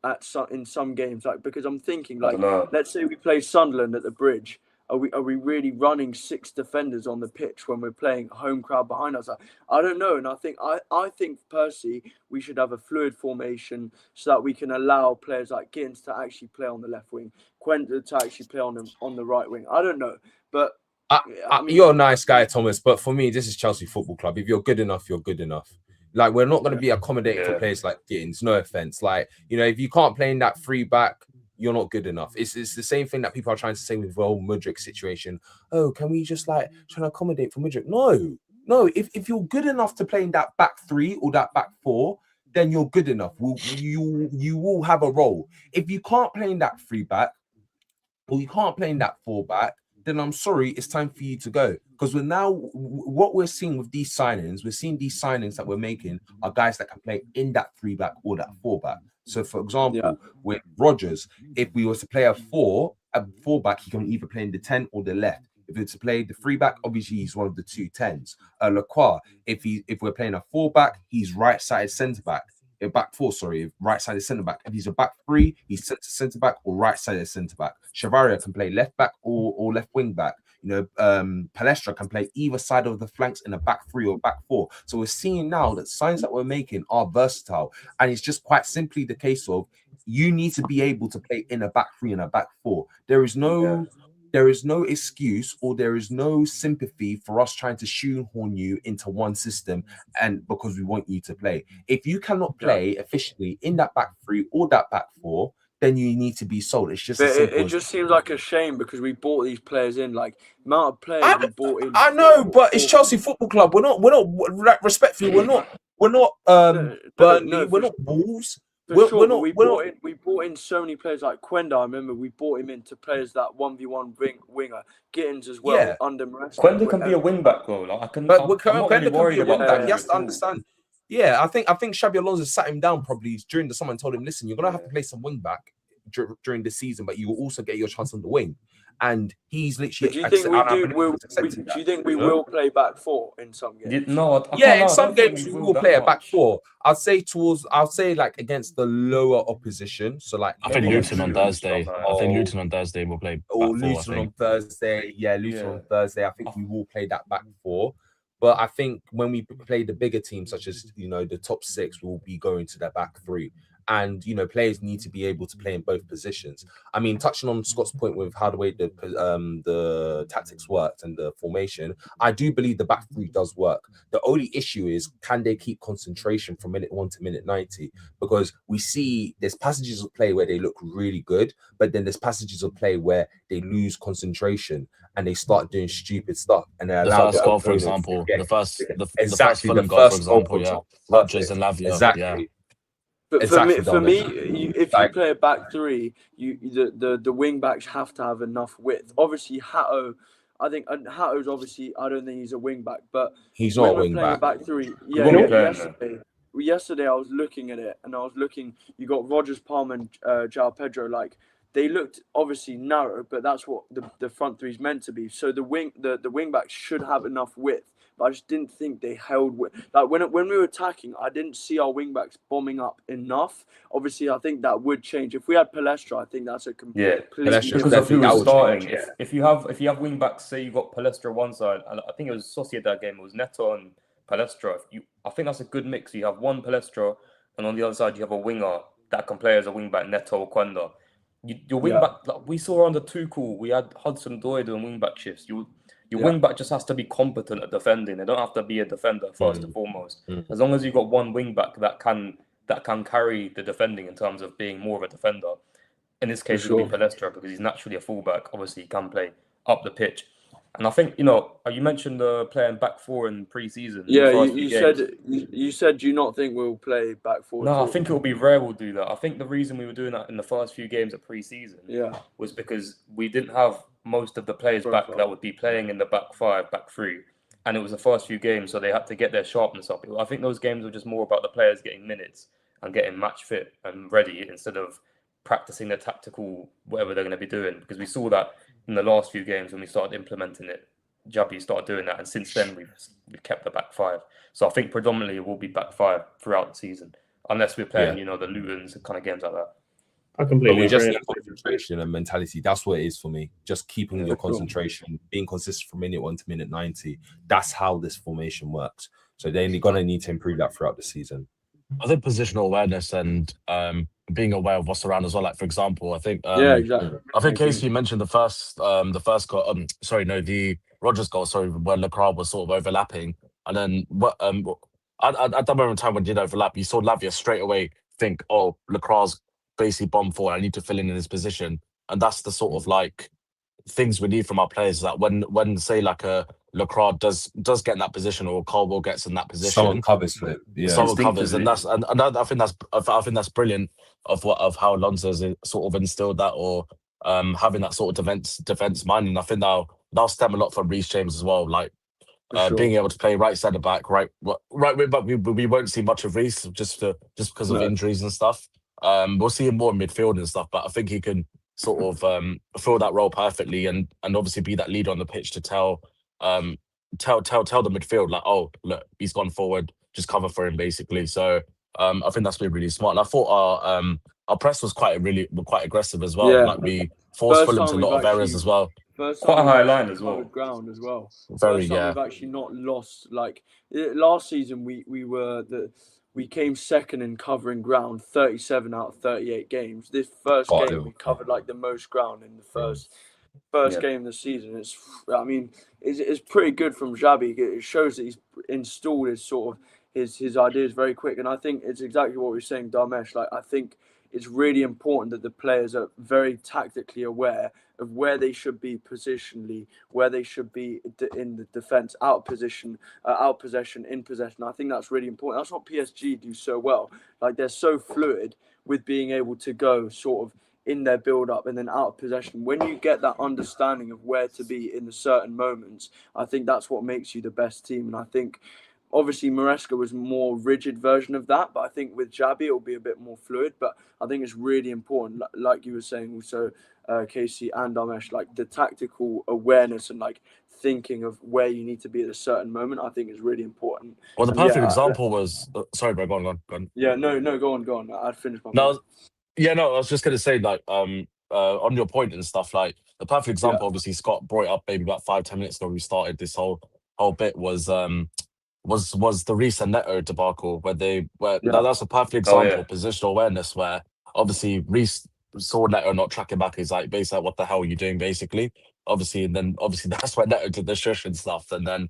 Speaker 4: in some games? Like, because I'm thinking, like, let's say we play Sunderland at the Bridge. Are we really running 6 defenders on the pitch when we're playing home crowd behind us? I don't know, and I think personally we should have a fluid formation so that we can allow players like Gittins to actually play on the left wing, Quenda to actually play on the right wing. I don't know, but
Speaker 6: I mean, you're a nice guy, Thomas. But for me, this is Chelsea Football Club. If you're good enough, you're good enough. Like, we're not going to be accommodating for players like Gittins. No offense. Like, if you can't play in that 3 back, you're not good enough. It's the same thing that people are trying to say with the whole Mudryk situation. Oh, can we just try to accommodate for Mudryk? No. If you're good enough to play in that back 3 or that back 4, then you're good enough. You will have a role. If you can't play in that 3 back or you can't play in that 4 back, then I'm sorry, it's time for you to go. Because what we're seeing with these signings, that we're making are guys that can play in that 3 back or that 4 back. So, for example, with Rodgers, if we were to play a 4 back, he can either play in the 10 or the left. If it's to play the 3 back, obviously he's one of the 2 10s. Lacroix, if we're playing a 4 back, he's right-sided centre back. Back 4, sorry, right-sided centre back. If he's a back 3, he's centre back or right-sided centre back. Chavaria can play left back or left wing back. Palestra can play either side of the flanks in a back 3 or back 4. So we're seeing now that signs that we're making are versatile, and it's just quite simply the case of you need to be able to play in a back 3 and a back 4. There is no excuse or there is no sympathy for us trying to shoehorn you into one system, and because we want you to play. If you cannot play efficiently in that back 3 or that back 4, then you need to be sold. It's just
Speaker 4: it just seems like a shame because we bought these players in, like amount of players we bought in.
Speaker 6: I know, but it's Chelsea Football Club. We're not respectfully. We're not Burnley. We're not Wolves.
Speaker 4: We bought in so many players like Quenda. I remember we bought him into players that 1v1 winger. Gittins as well under Maresca.
Speaker 3: Quenda can be a wing back though. Like, I'm not really worried about that.
Speaker 6: You have to understand. Yeah, I think Xabi Alonso sat him down probably during the summer and told him, listen, you're gonna have to play some wing back during the season, but you will also get your chance on the wing. And he's literally.
Speaker 4: Do you think we will play back 4 in some games?
Speaker 3: No,
Speaker 6: in some games we will play a back 4. I'd say like against the lower opposition. So like
Speaker 7: I think Luton on Thursday. Luton on Thursday will play.
Speaker 6: Luton on Thursday. Yeah, Luton on Thursday. I think we will play that back 4. But I think when we play the bigger teams, such as the top 6, we will be going to that back 3. And players need to be able to play in both positions. I mean, touching on Scott's point with how the way the tactics worked and the formation, I do believe the back 3 does work. The only issue is, can they keep concentration from minute 1 to minute 90? Because we see there's passages of play where they look really good, but then there's passages of play where they lose concentration and they start doing stupid stuff. And they're allowed
Speaker 7: the first goal, for example, the first Fulham goal, for example, Rodgers and Lavia.
Speaker 6: Exactly.
Speaker 7: Yeah.
Speaker 4: But for me, if you play a back 3, the wing backs have to have enough width. Obviously, Hato, I think Hato's obviously, I don't think he's a wing back, but
Speaker 6: he's not a wing back.
Speaker 4: Back 3, yesterday I was looking at it and you got Rodgers, Palmer, and João Pedro. Like, they looked obviously narrow, but that's what the front 3 is meant to be. So the wing backs should have enough width. But I just didn't think they held like when we were attacking. I didn't see our wing backs bombing up enough. Obviously, I think that would change if we had Palestra. I think that's a complete
Speaker 3: because of who was starting. If you have wing backs, say you got Palestra one side, and I think it was Sociedad game. It was Neto and Palestra. I think that's a good mix. You have one Palestra, and on the other side you have a winger that can play as a wing back, Neto or Quenda. Your wing back, like we saw under Tuchel, we had Hudson-Odoi doing wing back shifts. Your wing back just has to be competent at defending. They don't have to be a defender first and foremost. As long as you've got one wing back that can carry the defending in terms of being more of a defender. In this case, it will be Palestra because he's naturally a fullback. Obviously, he can play up the pitch. And I think, you mentioned playing back 4 in pre-season.
Speaker 4: Yeah, you said do you not think we'll play back 4?
Speaker 3: No, I think it will be rare we'll do that. I think the reason we were doing that in the first few games of pre-season was because we didn't have most of the players back that would be playing in the back 5, back 3. And it was the first few games, so they had to get their sharpness up. I think those games were just more about the players getting minutes and getting match fit and ready instead of practicing the tactical whatever they're going to be doing. Because we saw that in the last few games when we started implementing it. Javi started doing that, and since then we've kept the back 5. So I think predominantly it will be back 5 throughout the season. unless we're playing, the Lutons and kind of games like that.
Speaker 1: I completely
Speaker 6: agree. Just
Speaker 1: agree.
Speaker 6: Concentration and mentality. That's what it is for me. Just keeping your concentration, being consistent from minute 1 to minute 90. That's how this formation works. So they're going to need to improve that throughout the season.
Speaker 7: I think positional awareness and being aware of what's around as well. Like, for example, I think
Speaker 4: exactly.
Speaker 7: I think Casey, you mentioned the first goal. The Rodgers goal. Sorry, where Lacroix was sort of overlapping, and then at that moment in time when he did overlap, you saw Lavia straight away think, "Oh, Lacroix basically bomb forward. I need to fill in his position," and that's the sort of like things we need from our players. That when say like a Lacroix does get in that position, or Caldwell gets in that position,
Speaker 6: someone covers for it. Yeah,
Speaker 7: someone covers, and that's and I think that's brilliant of how Alonso's sort of instilled that, or having that sort of defense mind, and I think that'll stem a lot from Reece James as well, like. Being able to play right centre back, right wing, but we won't see much of Reece just because of injuries and stuff. We'll see him more in midfield and stuff, but I think he can sort of fill that role perfectly, and obviously be that leader on the pitch to tell the midfield, like, oh look, he's gone forward, just cover for him basically. So I think that's been really smart, and I thought our press was quite aggressive as well. Like we forced Fulham to a lot of errors as well.
Speaker 3: Quite a high line as well.
Speaker 4: Ground as well.
Speaker 7: Very,
Speaker 4: We've actually not lost. Like last season, we came second in covering ground, 37 out of 38 games. This first game, we covered like the most ground in the first game of the season. It's pretty good from Xabi. It shows that he's installed his ideas very quick, and I think it's exactly what we're saying, Dharmesh. Like, I think it's really important that the players are very tactically aware of where they should be positionally, where they should be in the defence, out possession, in possession. I think that's really important. That's what PSG do so well. Like, they're so fluid with being able to go sort of in their build-up and then out of possession. When you get that understanding of where to be in the certain moments, I think that's what makes you the best team. And I think obviously Maresca was a more rigid version of that, but I think with Xabi it'll be a bit more fluid. But I think it's really important, like you were saying also, Casey and Dharmesh, like the tactical awareness and like thinking of where you need to be at a certain moment, I think is really important.
Speaker 7: Well, the perfect example was sorry, bro, go on.
Speaker 4: Yeah, no, go on. I'd finish my
Speaker 7: point. I was just gonna say, like, on your point and stuff, like the perfect example, obviously Scott brought it up maybe about 5-10 minutes ago. We started this whole bit was the Reece and Neto debacle, that's a perfect example of positional awareness, where obviously Reece saw Neto not tracking back. He's like, basically, like, what the hell are you doing, basically? Obviously that's why Neto did the shush and stuff, and then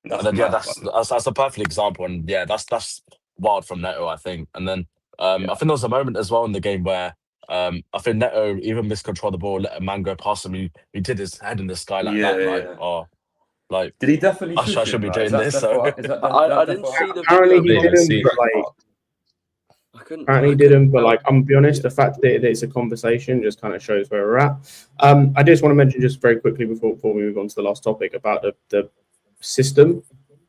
Speaker 7: that's a perfect example, and that's wild from Neto, I think. And then I think there was a moment as well in the game where I think Neto even miscontrolled the ball, let a man go past him. He did his head in the sky like that. Like,
Speaker 3: did he definitely?
Speaker 7: I should be doing this.
Speaker 4: I didn't see the
Speaker 1: apparently he didn't. Apparently he didn't. But like, I'm gonna be honest, the fact that it's a conversation just kind of shows where we're at. I just want to mention just very quickly before we move on to the last topic about the system.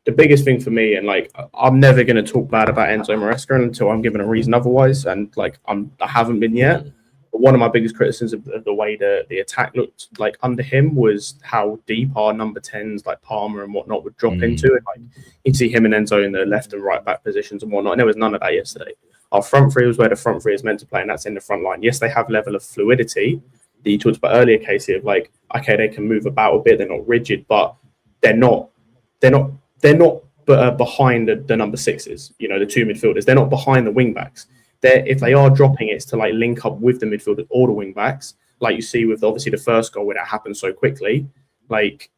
Speaker 1: The biggest thing for me, and like, I'm never going to talk bad about Enzo Maresca until I'm given a reason otherwise, and like I haven't been yet. But one of my biggest criticisms of the way the attack looked like under him was how deep our number 10s like Palmer and whatnot would drop into it. Like, you'd see him and Enzo in the left and right back positions and whatnot, and there was none of that yesterday. Our front three was where the front three is meant to play, and that's in the front line. Yes, they have level of fluidity that you talked about earlier, Casey, of like, okay, they can move about a bit, they're not rigid, but they're not behind the number 6s, the two midfielders. They're not behind the wing backs. If they are dropping, it's to like link up with the midfielders or the wing backs, like you see with obviously the first goal where that happened so quickly. Like,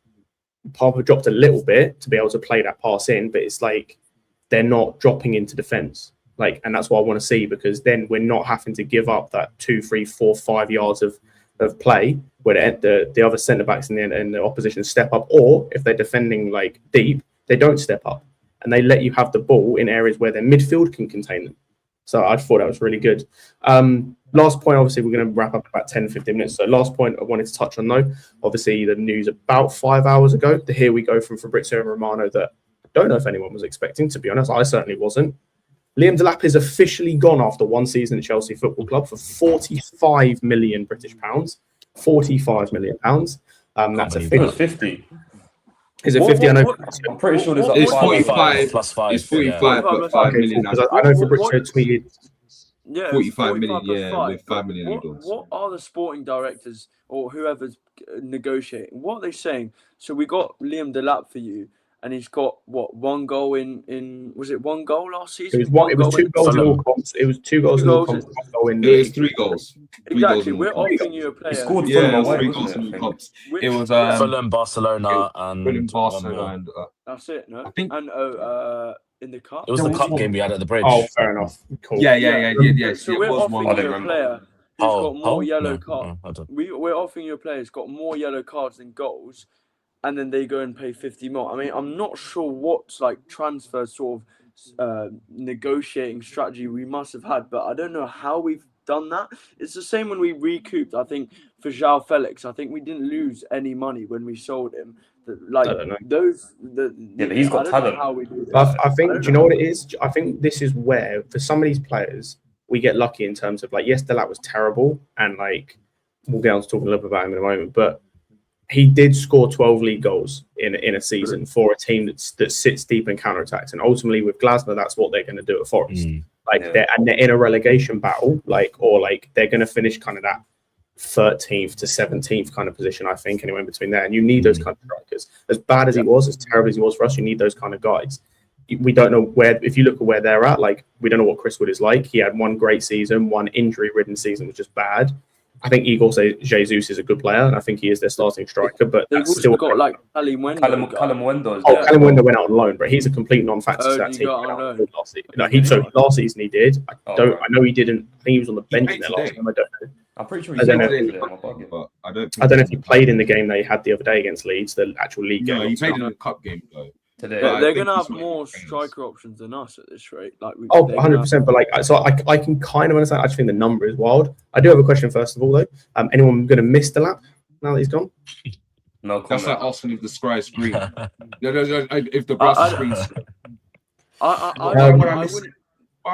Speaker 1: Papa dropped a little bit to be able to play that pass in, but it's like they're not dropping into defence. Like, and that's what I want to see, because then we're not having to give up that 2, 3, 4, 5 yards of play where the other centre backs and the opposition step up, or if they're defending like deep, they don't step up and they let you have the ball in areas where their midfield can contain them. So I thought that was really good. Last point, obviously, we're going to wrap up about 10-15 minutes. So last point I wanted to touch on, though, obviously the news about 5 hours ago, the here we go from Fabrizio Romano that I don't know if anyone was expecting, to be honest. I certainly wasn't. Liam Delap is officially gone after one season at Chelsea Football Club for 45 million British pounds. 45 million pounds. That's a thing.
Speaker 3: It was 50.
Speaker 1: Is it 50? I know.
Speaker 3: I'm pretty sure there's like
Speaker 2: It's
Speaker 7: 45 plus 5.
Speaker 2: It's 45, but 5 million.
Speaker 1: Because I know Fabrizio tweeted.
Speaker 4: Yeah,
Speaker 2: 45 million,
Speaker 4: plus 5.
Speaker 2: with 5 million add-ons.
Speaker 4: What are the sporting directors or whoever's negotiating? What are they saying? So we got Liam Delap for you, and he's got what, 1 goal in was it 1 goal last season?
Speaker 1: It was 2 goals in all comps. It was 2 goals in all comps.
Speaker 2: It was 3 goals.
Speaker 4: Exactly. We're offering you a player.
Speaker 3: He scored
Speaker 2: Yeah,
Speaker 3: Fulham
Speaker 2: 3 goals in all comps. It was
Speaker 7: Fulham, Barcelona, and
Speaker 2: Fulham, Barcelona, and
Speaker 4: that's it. No,
Speaker 2: I think,
Speaker 4: and in the cup.
Speaker 7: it was the cup game we had at the Bridge.
Speaker 1: Oh, fair enough. Cool.
Speaker 2: Yeah.
Speaker 4: So we're offering you a player who's got more yellow cards. We're offering you a player who's got more yellow cards than goals, and then they go and pay 50 more. I mean, I'm not sure what's like transfer sort of negotiating strategy we must have had, but I don't know how we've done that. It's the same when we recouped, I think, for João Felix. I think we didn't lose any money when we sold him. Like those,
Speaker 3: but he's got talent.
Speaker 4: How we do that.
Speaker 1: I think, do you know what it is? I think this is where, for some of these players, we get lucky in terms of, like, yes, Delap was terrible, and like we'll get on to talking a little bit about him in a moment, but he did score 12 league goals in a season for a team that sits deep in counterattacks, and ultimately with Glasner, that's what they're going to do at Forest. They're in a relegation battle, they're going to finish kind of that 13th to 17th kind of position, I think, anywhere in between there. And you need those kind of strikers. As bad as he was, as terrible as he was for us, you need those kind of guys. We don't know where, if you look at where they're at, like, we don't know what Chris Wood is like. He had 1 great season, 1 injury-ridden season, which is bad. I think Igor Jesus is a good player, and I think he is their starting striker. But
Speaker 4: they've
Speaker 1: still
Speaker 4: got like Callum Wendo.
Speaker 3: Callum Wendo.
Speaker 1: Callum Wendo went out on loan, but he's a complete non-factor to that team. Last season. Last season he did. I know he didn't. I think he was on the bench in there last time. I don't know.
Speaker 3: I'm pretty sure
Speaker 1: I don't know if he played in the game they had the other day against Leeds, the actual league game.
Speaker 2: No, he played in a cup game though.
Speaker 4: Today. They're going to have more striker options than us at this rate.
Speaker 1: 100%. But I can kind of understand. I just think the number is wild. I do have a question first of all, though. Anyone going to miss Delap now that he's gone?
Speaker 3: No,
Speaker 2: that's like asking if the sky is green. No, if the grass is green. Why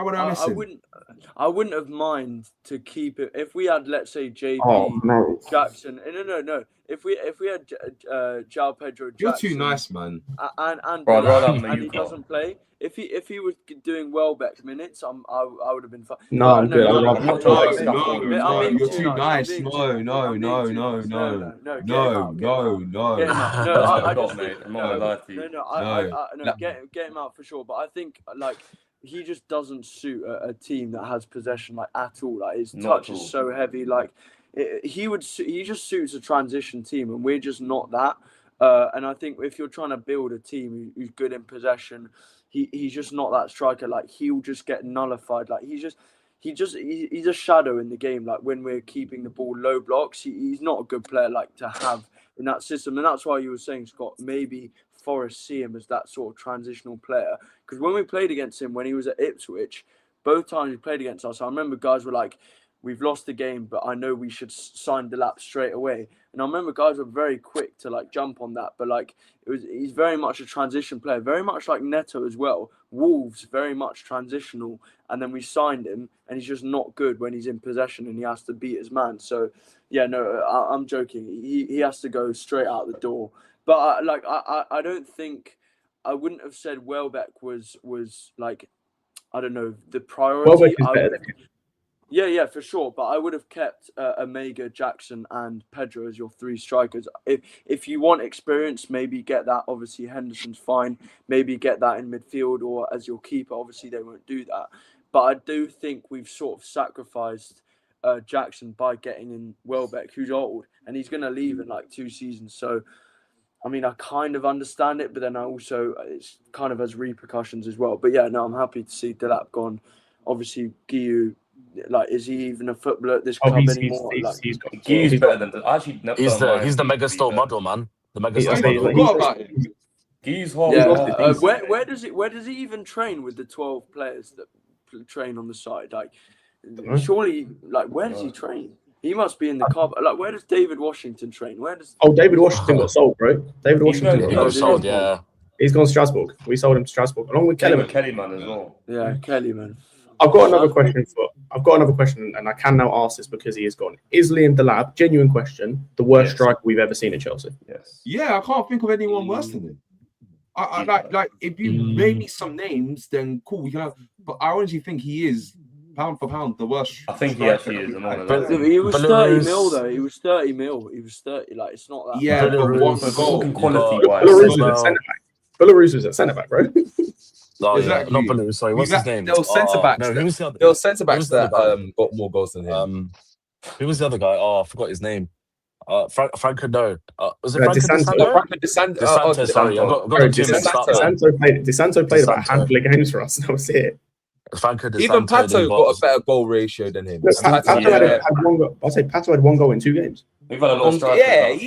Speaker 2: would I miss him?
Speaker 4: I wouldn't have mind to keep it if we had, let's say, JP Jackson. No. If we had João Pedro Jackson,
Speaker 2: you're too nice, man.
Speaker 4: And he doesn't play. If he was doing Welbeck minutes, I would have been fine.
Speaker 1: No, I'm good.
Speaker 2: You're too nice. No.
Speaker 3: I'm not gonna lie to you.
Speaker 4: Get him out for sure. But I think he just doesn't suit a team that has possession at all. Like, his touch is so heavy. He just suits a transition team, and we're just not that. And I think if you're trying to build a team who's good in possession, he's just not that striker. He'll just get nullified. He's a shadow in the game. When we're keeping the ball low blocks, he's not a good player to have in that system. And that's why you were saying, Scott, maybe Forest see him as that sort of transitional player. Because when we played against him when he was at Ipswich, both times he played against us, I remember guys were like, we've lost the game, but I know we should sign Delap straight away. And I remember guys were very quick to jump on that. But he's very much a transition player, very much like Neto as well. Wolves, very much transitional. And then we signed him, and he's just not good when he's in possession and he has to beat his man. So, yeah, no, I'm joking. He has to go straight out the door. But I don't think, I wouldn't have said Welbeck was I don't know, the priority.
Speaker 1: Welbeck is better than him.
Speaker 4: Yeah, for sure. But I would have kept Omega, Jackson, and Pedro as your 3 strikers. If you want experience, maybe get that. Obviously, Henderson's fine. Maybe get that in midfield or as your keeper. Obviously, they won't do that. But I do think we've sort of sacrificed Jackson by getting in Welbeck, who's old, and he's going to leave in 2 seasons. So, I mean, I kind of understand it, but then it's kind of has repercussions as well. But yeah, no, I'm happy to see Delap gone. Obviously, Guiu, is he even a footballer at this club anymore?
Speaker 3: Guiu's better than actually.
Speaker 7: He's the mega store model, man. The mega store model.
Speaker 3: Guiu's whole.
Speaker 4: Where does he even train with the 12 players that train on the side? Surely, where does he train? He must be in the car. Where does David Washington train?
Speaker 1: David Washington got sold, bro. David Washington
Speaker 7: got sold, yeah.
Speaker 1: He's gone to Strasbourg. We sold him to Strasbourg along with Kellyman.
Speaker 3: Kellyman as well.
Speaker 4: Yeah, Kellyman.
Speaker 1: I've got another question, and I can now ask this because he is gone. Is Liam Delap, genuine question, the worst striker we've ever seen in Chelsea?
Speaker 3: Yes.
Speaker 2: Yeah, I can't think of anyone worse than him. I like if you name me some names, then cool, we can have. But I honestly think he is pound for pound the worst.
Speaker 3: I think he actually is.
Speaker 4: He was 30 mil though. He was 30 mil. He was 30. Like it's not that.
Speaker 2: Yeah, but one
Speaker 3: goal. Quality
Speaker 1: Belarus was at centre back. Belarus was at centre back, bro.
Speaker 7: Oh,
Speaker 2: exactly.
Speaker 7: Not Belarus. Sorry, what's his name?
Speaker 6: There was centre backs.
Speaker 7: No, who was the other?
Speaker 6: There was centre backs that got more goals than him.
Speaker 7: Who was the other guy? Oh, I forgot his name. Franco, no. Was it
Speaker 1: Franco
Speaker 7: DeSanto? Sorry, I got the two mixed up.
Speaker 1: DeSanto played about a handful of games for us. That was it.
Speaker 7: Franco DeSanto.
Speaker 6: Even Pato got a better goal ratio than him.
Speaker 1: Pato had one goal. I'll say Pato had one goal in 2 games.
Speaker 3: We've had a lot of strikers.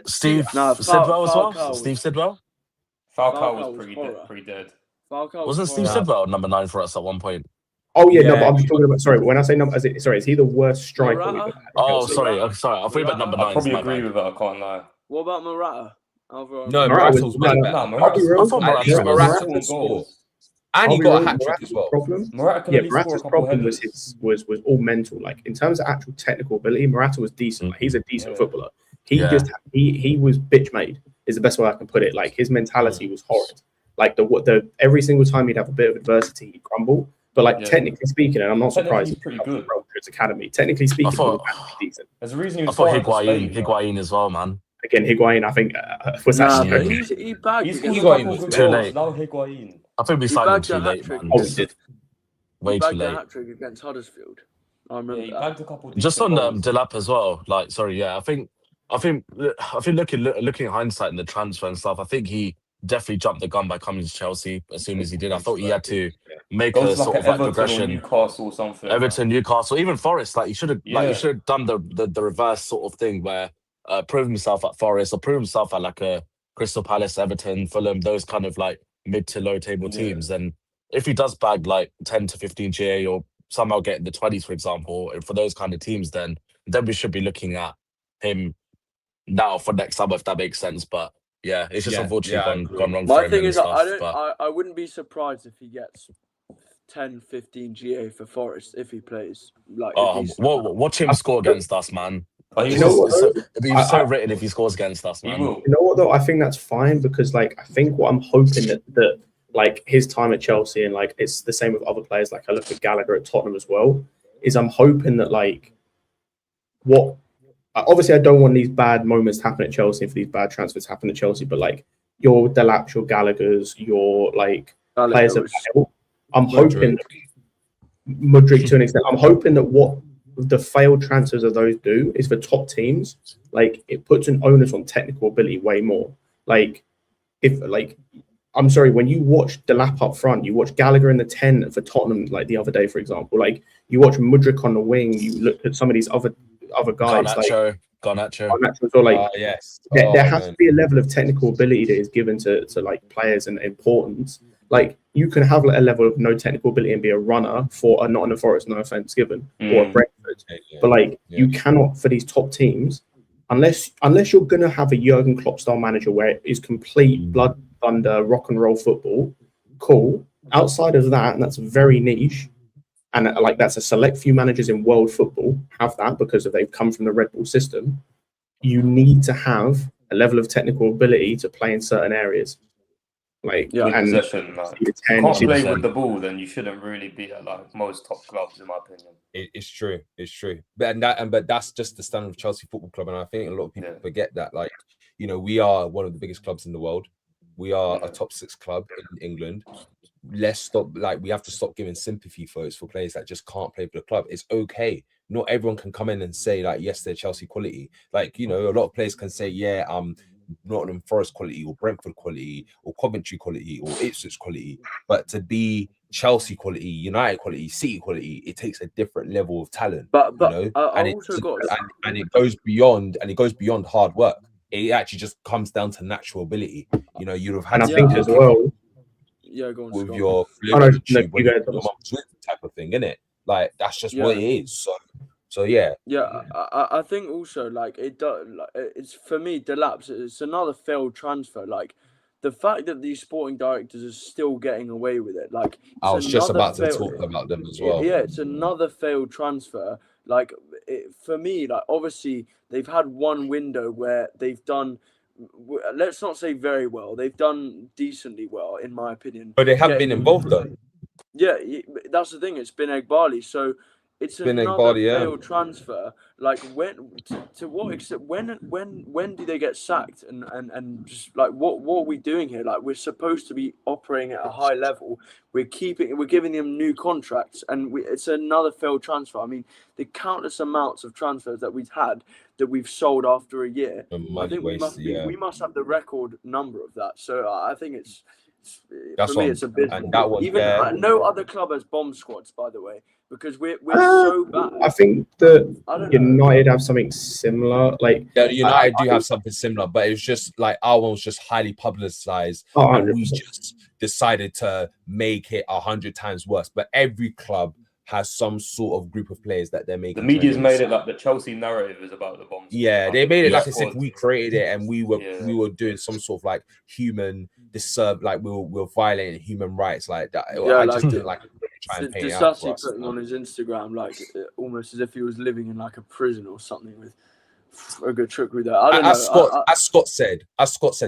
Speaker 7: Steve Sidwell as well. Steve Sidwell.
Speaker 3: Falcao was pretty dead.
Speaker 7: Wasn't Steve Sidwell number 9 for us at one point?
Speaker 1: Oh yeah, no, but I'm just talking about. Sorry, when I say number, is he the worst striker we've ever had?
Speaker 7: Oh, sorry. I thought you meant number 9.
Speaker 3: I probably agree with that. I can't lie.
Speaker 4: What about Morata?
Speaker 6: No, Morata was way better.
Speaker 7: I thought
Speaker 6: Morata can score. And he got a hat trick as well.
Speaker 1: Morata's problem was all mental. Like in terms of actual technical ability, Morata was decent. Like, he's a decent footballer. He was bitch made. Is the best way I can put it. Like his mentality was horrid. Like the every single time he'd have a bit of adversity, he'd crumble. But like technically speaking, and I'm not surprised he's pretty good. His academy, technically speaking, he was decent.
Speaker 3: There's a reason he was.
Speaker 7: I thought Higuain as well, man.
Speaker 1: Again, Higuain, I think was actually.
Speaker 4: He bagged.
Speaker 7: Too late.
Speaker 3: Now Higuain.
Speaker 7: I think we signed him too late, man.
Speaker 1: Oh, we did.
Speaker 7: Way too late.
Speaker 4: Hat trick against Huddersfield. I remember
Speaker 3: he bagged a couple.
Speaker 7: Just on Delap as well. Like, sorry, yeah, I think looking at hindsight in the transfer and stuff, I think he definitely jumped the gun by coming to Chelsea as soon as he did. I thought he had to make a sort of like progression.
Speaker 3: Newcastle or something.
Speaker 7: Everton, Newcastle, even Forest. Like he should have done the reverse sort of thing where prove himself at Forest or prove himself at like a Crystal Palace, Everton, Fulham, those kind of like mid to low table teams. And if he does bag like 10 to 15 GA or somehow get in the 20s, for example, for those kind of teams, then we should be looking at him now for next summer, if that makes sense. But yeah, it's just unfortunately gone wrong.
Speaker 4: My thing is, I wouldn't be surprised if he gets 10, 15 GA for Forest if he plays. Like,
Speaker 7: watch him score against us, man.
Speaker 1: You know what?
Speaker 7: It'd be so written if he scores against us, man.
Speaker 1: You know what though? I think that's fine because like I think what I'm hoping that like his time at Chelsea and like it's the same with other players. Like I look at Gallagher at Tottenham as well. Is I'm hoping that like obviously I don't want these bad moments to happen at Chelsea for these bad transfers to happen at Chelsea, but like your Delaps, your Gallaghers, your like players of I'm hoping Mudryk to an extent. I'm hoping that what the failed transfers of those do is for top teams, like it puts an onus on technical ability way more. Like if like I'm sorry, when you watch Delap up front, you watch Gallagher in the 10 for Tottenham like the other day, for example, like you watch Mudryk on the wing, you look at some of these other guys
Speaker 7: Garnacho.
Speaker 1: So like there has to be a level of technical ability that is given to like players and importance. Like you can have like, a level of no technical ability and be a runner for a Nottingham Forest, no offense given, or a Brentford. But like you cannot for these top teams, unless you're gonna have a Jurgen Klopp style manager where it is complete blood thunder rock and roll football. Cool. Outside of that, and that's very niche. And like that's a select few managers in world football have that because they've come from the Red Bull system. You need to have a level of technical ability to play in certain areas. Like and
Speaker 3: possession, like, if you can't play with the ball, then you shouldn't really be at like most top clubs, in my opinion.
Speaker 6: It's true. But that's just the standard of Chelsea Football Club, and I think a lot of people forget that. Like, you know, we are one of the biggest clubs in the world. We are a top 6 club in England. Let's stop. Like, we have to stop giving sympathy votes for players that just can't play for the club. It's okay. Not everyone can come in and say like, yes, they're Chelsea quality. Like, you know, a lot of players can say, Nottingham Forest quality or Brentford quality or Coventry quality or Ipswich quality, but to be Chelsea quality, United quality, City quality, it takes a different level of talent.
Speaker 4: But
Speaker 6: you know? And it goes beyond hard work. It actually just comes down to natural ability. You know, you'd have had
Speaker 1: I think as well.
Speaker 4: Yeah, go on.
Speaker 6: With your type of thing, innit? Like that's just what it is. So yeah.
Speaker 4: I think also like it does. Like, it's for me, Delap. It's another failed transfer. Like the fact that these sporting directors are still getting away with it. Like
Speaker 6: I was just about to talk about them as well.
Speaker 4: Yeah, it's another failed transfer. Like for me, like obviously they've had one window where they've done let's not say very well. They've done decently well, in my opinion.
Speaker 6: But they haven't been involved though.
Speaker 4: Yeah, that's the thing. It's been Egbali, so it's another failed transfer. Like to what extent? When do they get sacked? And just like what are we doing here? Like we're supposed to be operating at a high level. We're giving them new contracts, and it's another failed transfer. I mean, the countless amounts of transfers that we've had that we've sold after a year. I think we must have the record number of that. So I think it's. For me, it's a bit. And that one, even no other club has bomb squads, by the way, because we're so bad.
Speaker 1: I think that United have something similar. Like
Speaker 6: United do have something similar, but it was just like our one was just highly publicized, and we just decided to make it 100 times worse. But every club has some sort of group of players that they're making.
Speaker 3: The media's made it like the Chelsea narrative is about the bombs.
Speaker 6: Yeah, they made it like as if we created it and we were doing some sort of like human like we were violating human rights like that.
Speaker 4: Yeah,
Speaker 6: I just didn't like try and paint it out for us.
Speaker 4: Putting on his Instagram like almost as if he was living in like a prison or something with a good trick with that. I don't know.
Speaker 6: As Scott said,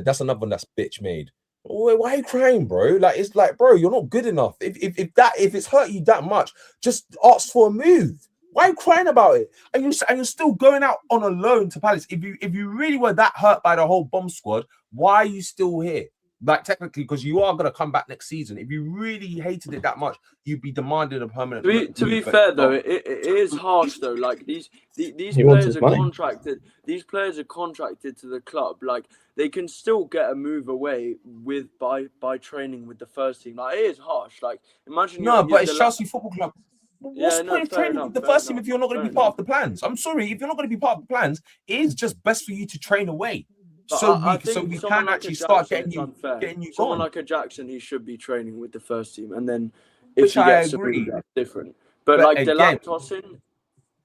Speaker 6: that's another one that's bitch made. Why are you crying, bro? Like it's like, bro, you're not good enough. If it's hurt you that much, just ask for a move. Why are you crying about it? And you're still going out on a loan to Palace. If you really were that hurt by the whole bomb squad, why are you still here? Like technically, because you are gonna come back next season. If you really hated it that much, you'd be demanding a permanent.
Speaker 4: To be fair though, it is harsh though. Like these players are contracted. These players are contracted to the club. Like they can still get a move away by training with the first team. Like it is harsh. Like imagine.
Speaker 6: No, but it's Chelsea Football Club. What's the point of training with the first team if you're not going to be part of the plans? I'm sorry, if you're not going to be part of the plans, it is just best for you to train away. So we can actually start getting you
Speaker 4: someone like a Jackson, he should be training with the first team, and then if he gets a move, that's different. But like Delap tossing,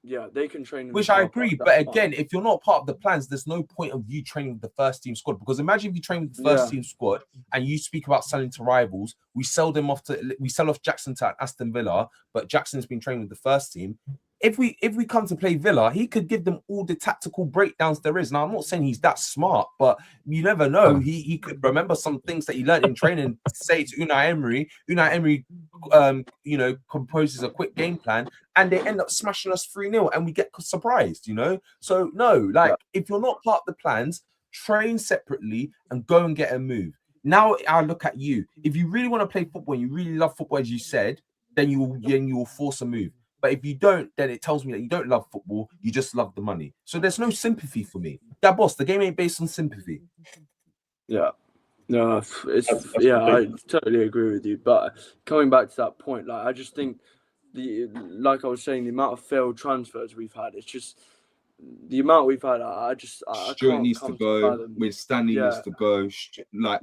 Speaker 4: yeah, they can train.
Speaker 6: Which I agree, but again, if you're not part of the plans, there's no point of you training with the first team squad. Because imagine if you train with the first team squad and you speak about selling to rivals, we sell off Jackson to Aston Villa, but Jackson's been training with the first team. If we come to play Villa, he could give them all the tactical breakdowns there is. Now, I'm not saying he's that smart, but you never know. He could remember some things that he learned in training. Say to Unai Emery, composes a quick game plan, and they end up smashing us 3-0, and we get surprised. So no, if you're not part of the plans, train separately and go and get a move. Now I look at you. If you really want to play football and you really love football, as you said, then you will force a move. But if you don't, then it tells me that you don't love football. You just love the money. So there's no sympathy for me. Yeah, boss, the game ain't based on sympathy.
Speaker 4: Yeah. No, I totally agree with you. But coming back to that point, like I just think like I was saying, the amount of failed transfers we've had, it's just the amount we've had. I
Speaker 2: Stuart needs to go. With Stanley needs to go.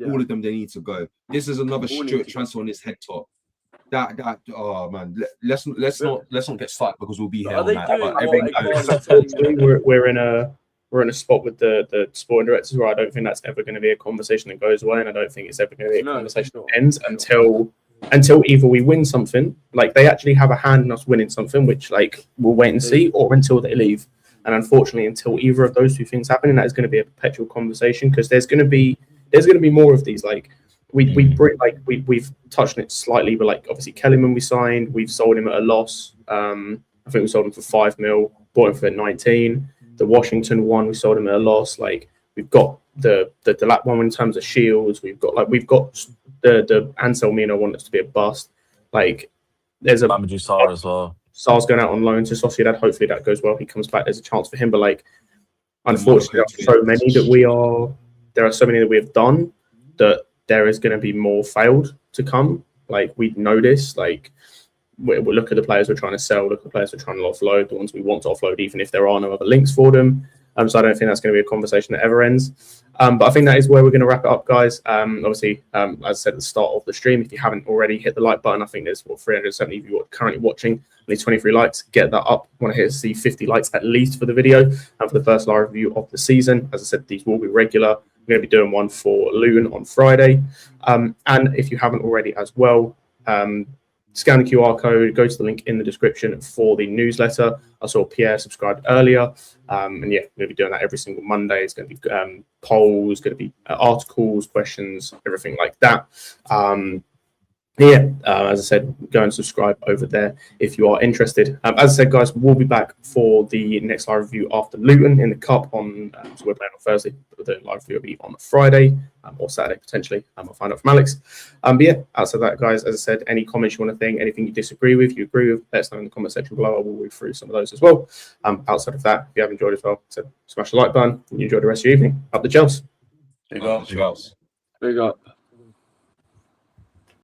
Speaker 2: All of them, they need to go. This is another Stuart transfer on his head top. Oh man, let's not get started because we'll be here all night.
Speaker 1: We're in a spot with the sporting directors where I don't think that's ever going to be a conversation that goes away, and I don't think it's ever going to be a conversation that ends until either we win something, like they actually have a hand in us winning something, which like we'll wait and see, or until they leave. And unfortunately, until either of those two things happen, that is going to be a perpetual conversation because there's going to be more of these like. We've touched on it slightly, but like obviously Kellyman we signed, we've sold him at a loss. I think we sold him for 5 mil, bought him for 19. The Washington one we sold him at a loss. Like we've got the Delap one in terms of shields. We've got the Anselmino one that's to be a bust. Like there's a
Speaker 7: Mamadou Sarr as well.
Speaker 1: Sarr's going out on loan to Sociedad. Hopefully that goes well. He comes back. There's a chance for him, but like unfortunately, there are so many that we have done that. There is going to be more failed to come. Like we know this. Like we look at the players we're trying to sell, look at the players we're trying to offload, the ones we want to offload, even if there are no other links for them. So I don't think that's going to be a conversation that ever ends. But I think that is where we're going to wrap it up, guys. Obviously, as I said at the start of the stream, if you haven't already hit the like button, I think there's 370 of you currently watching. Only 23 likes. Get that up. I want to see 50 likes at least for the video and for the first live review of the season. As I said, these will be regular. We're going to be doing one for Luton on Friday. And if you haven't already as well, scan the QR code, go to the link in the description for the newsletter. I saw Pierre subscribed earlier. And yeah, we're going to be doing that every single Monday. It's going to be polls, going to be articles, questions, everything like that. As I said, go and subscribe over there if you are interested. As I said, guys, we'll be back for the next live review after Luton in the Cup on. So we're playing on Thursday, but the live review will be on Friday or Saturday potentially. I'll find out from Alex. But yeah, outside that, guys, as I said, any comments you want to think, anything you disagree with, you agree with, let us know in the comment section below. I will read through some of those as well. Outside of that, if you have enjoyed as well, so smash the like button and you enjoy the rest of your evening. Up the Chelsea.
Speaker 3: Big up.
Speaker 4: Big up.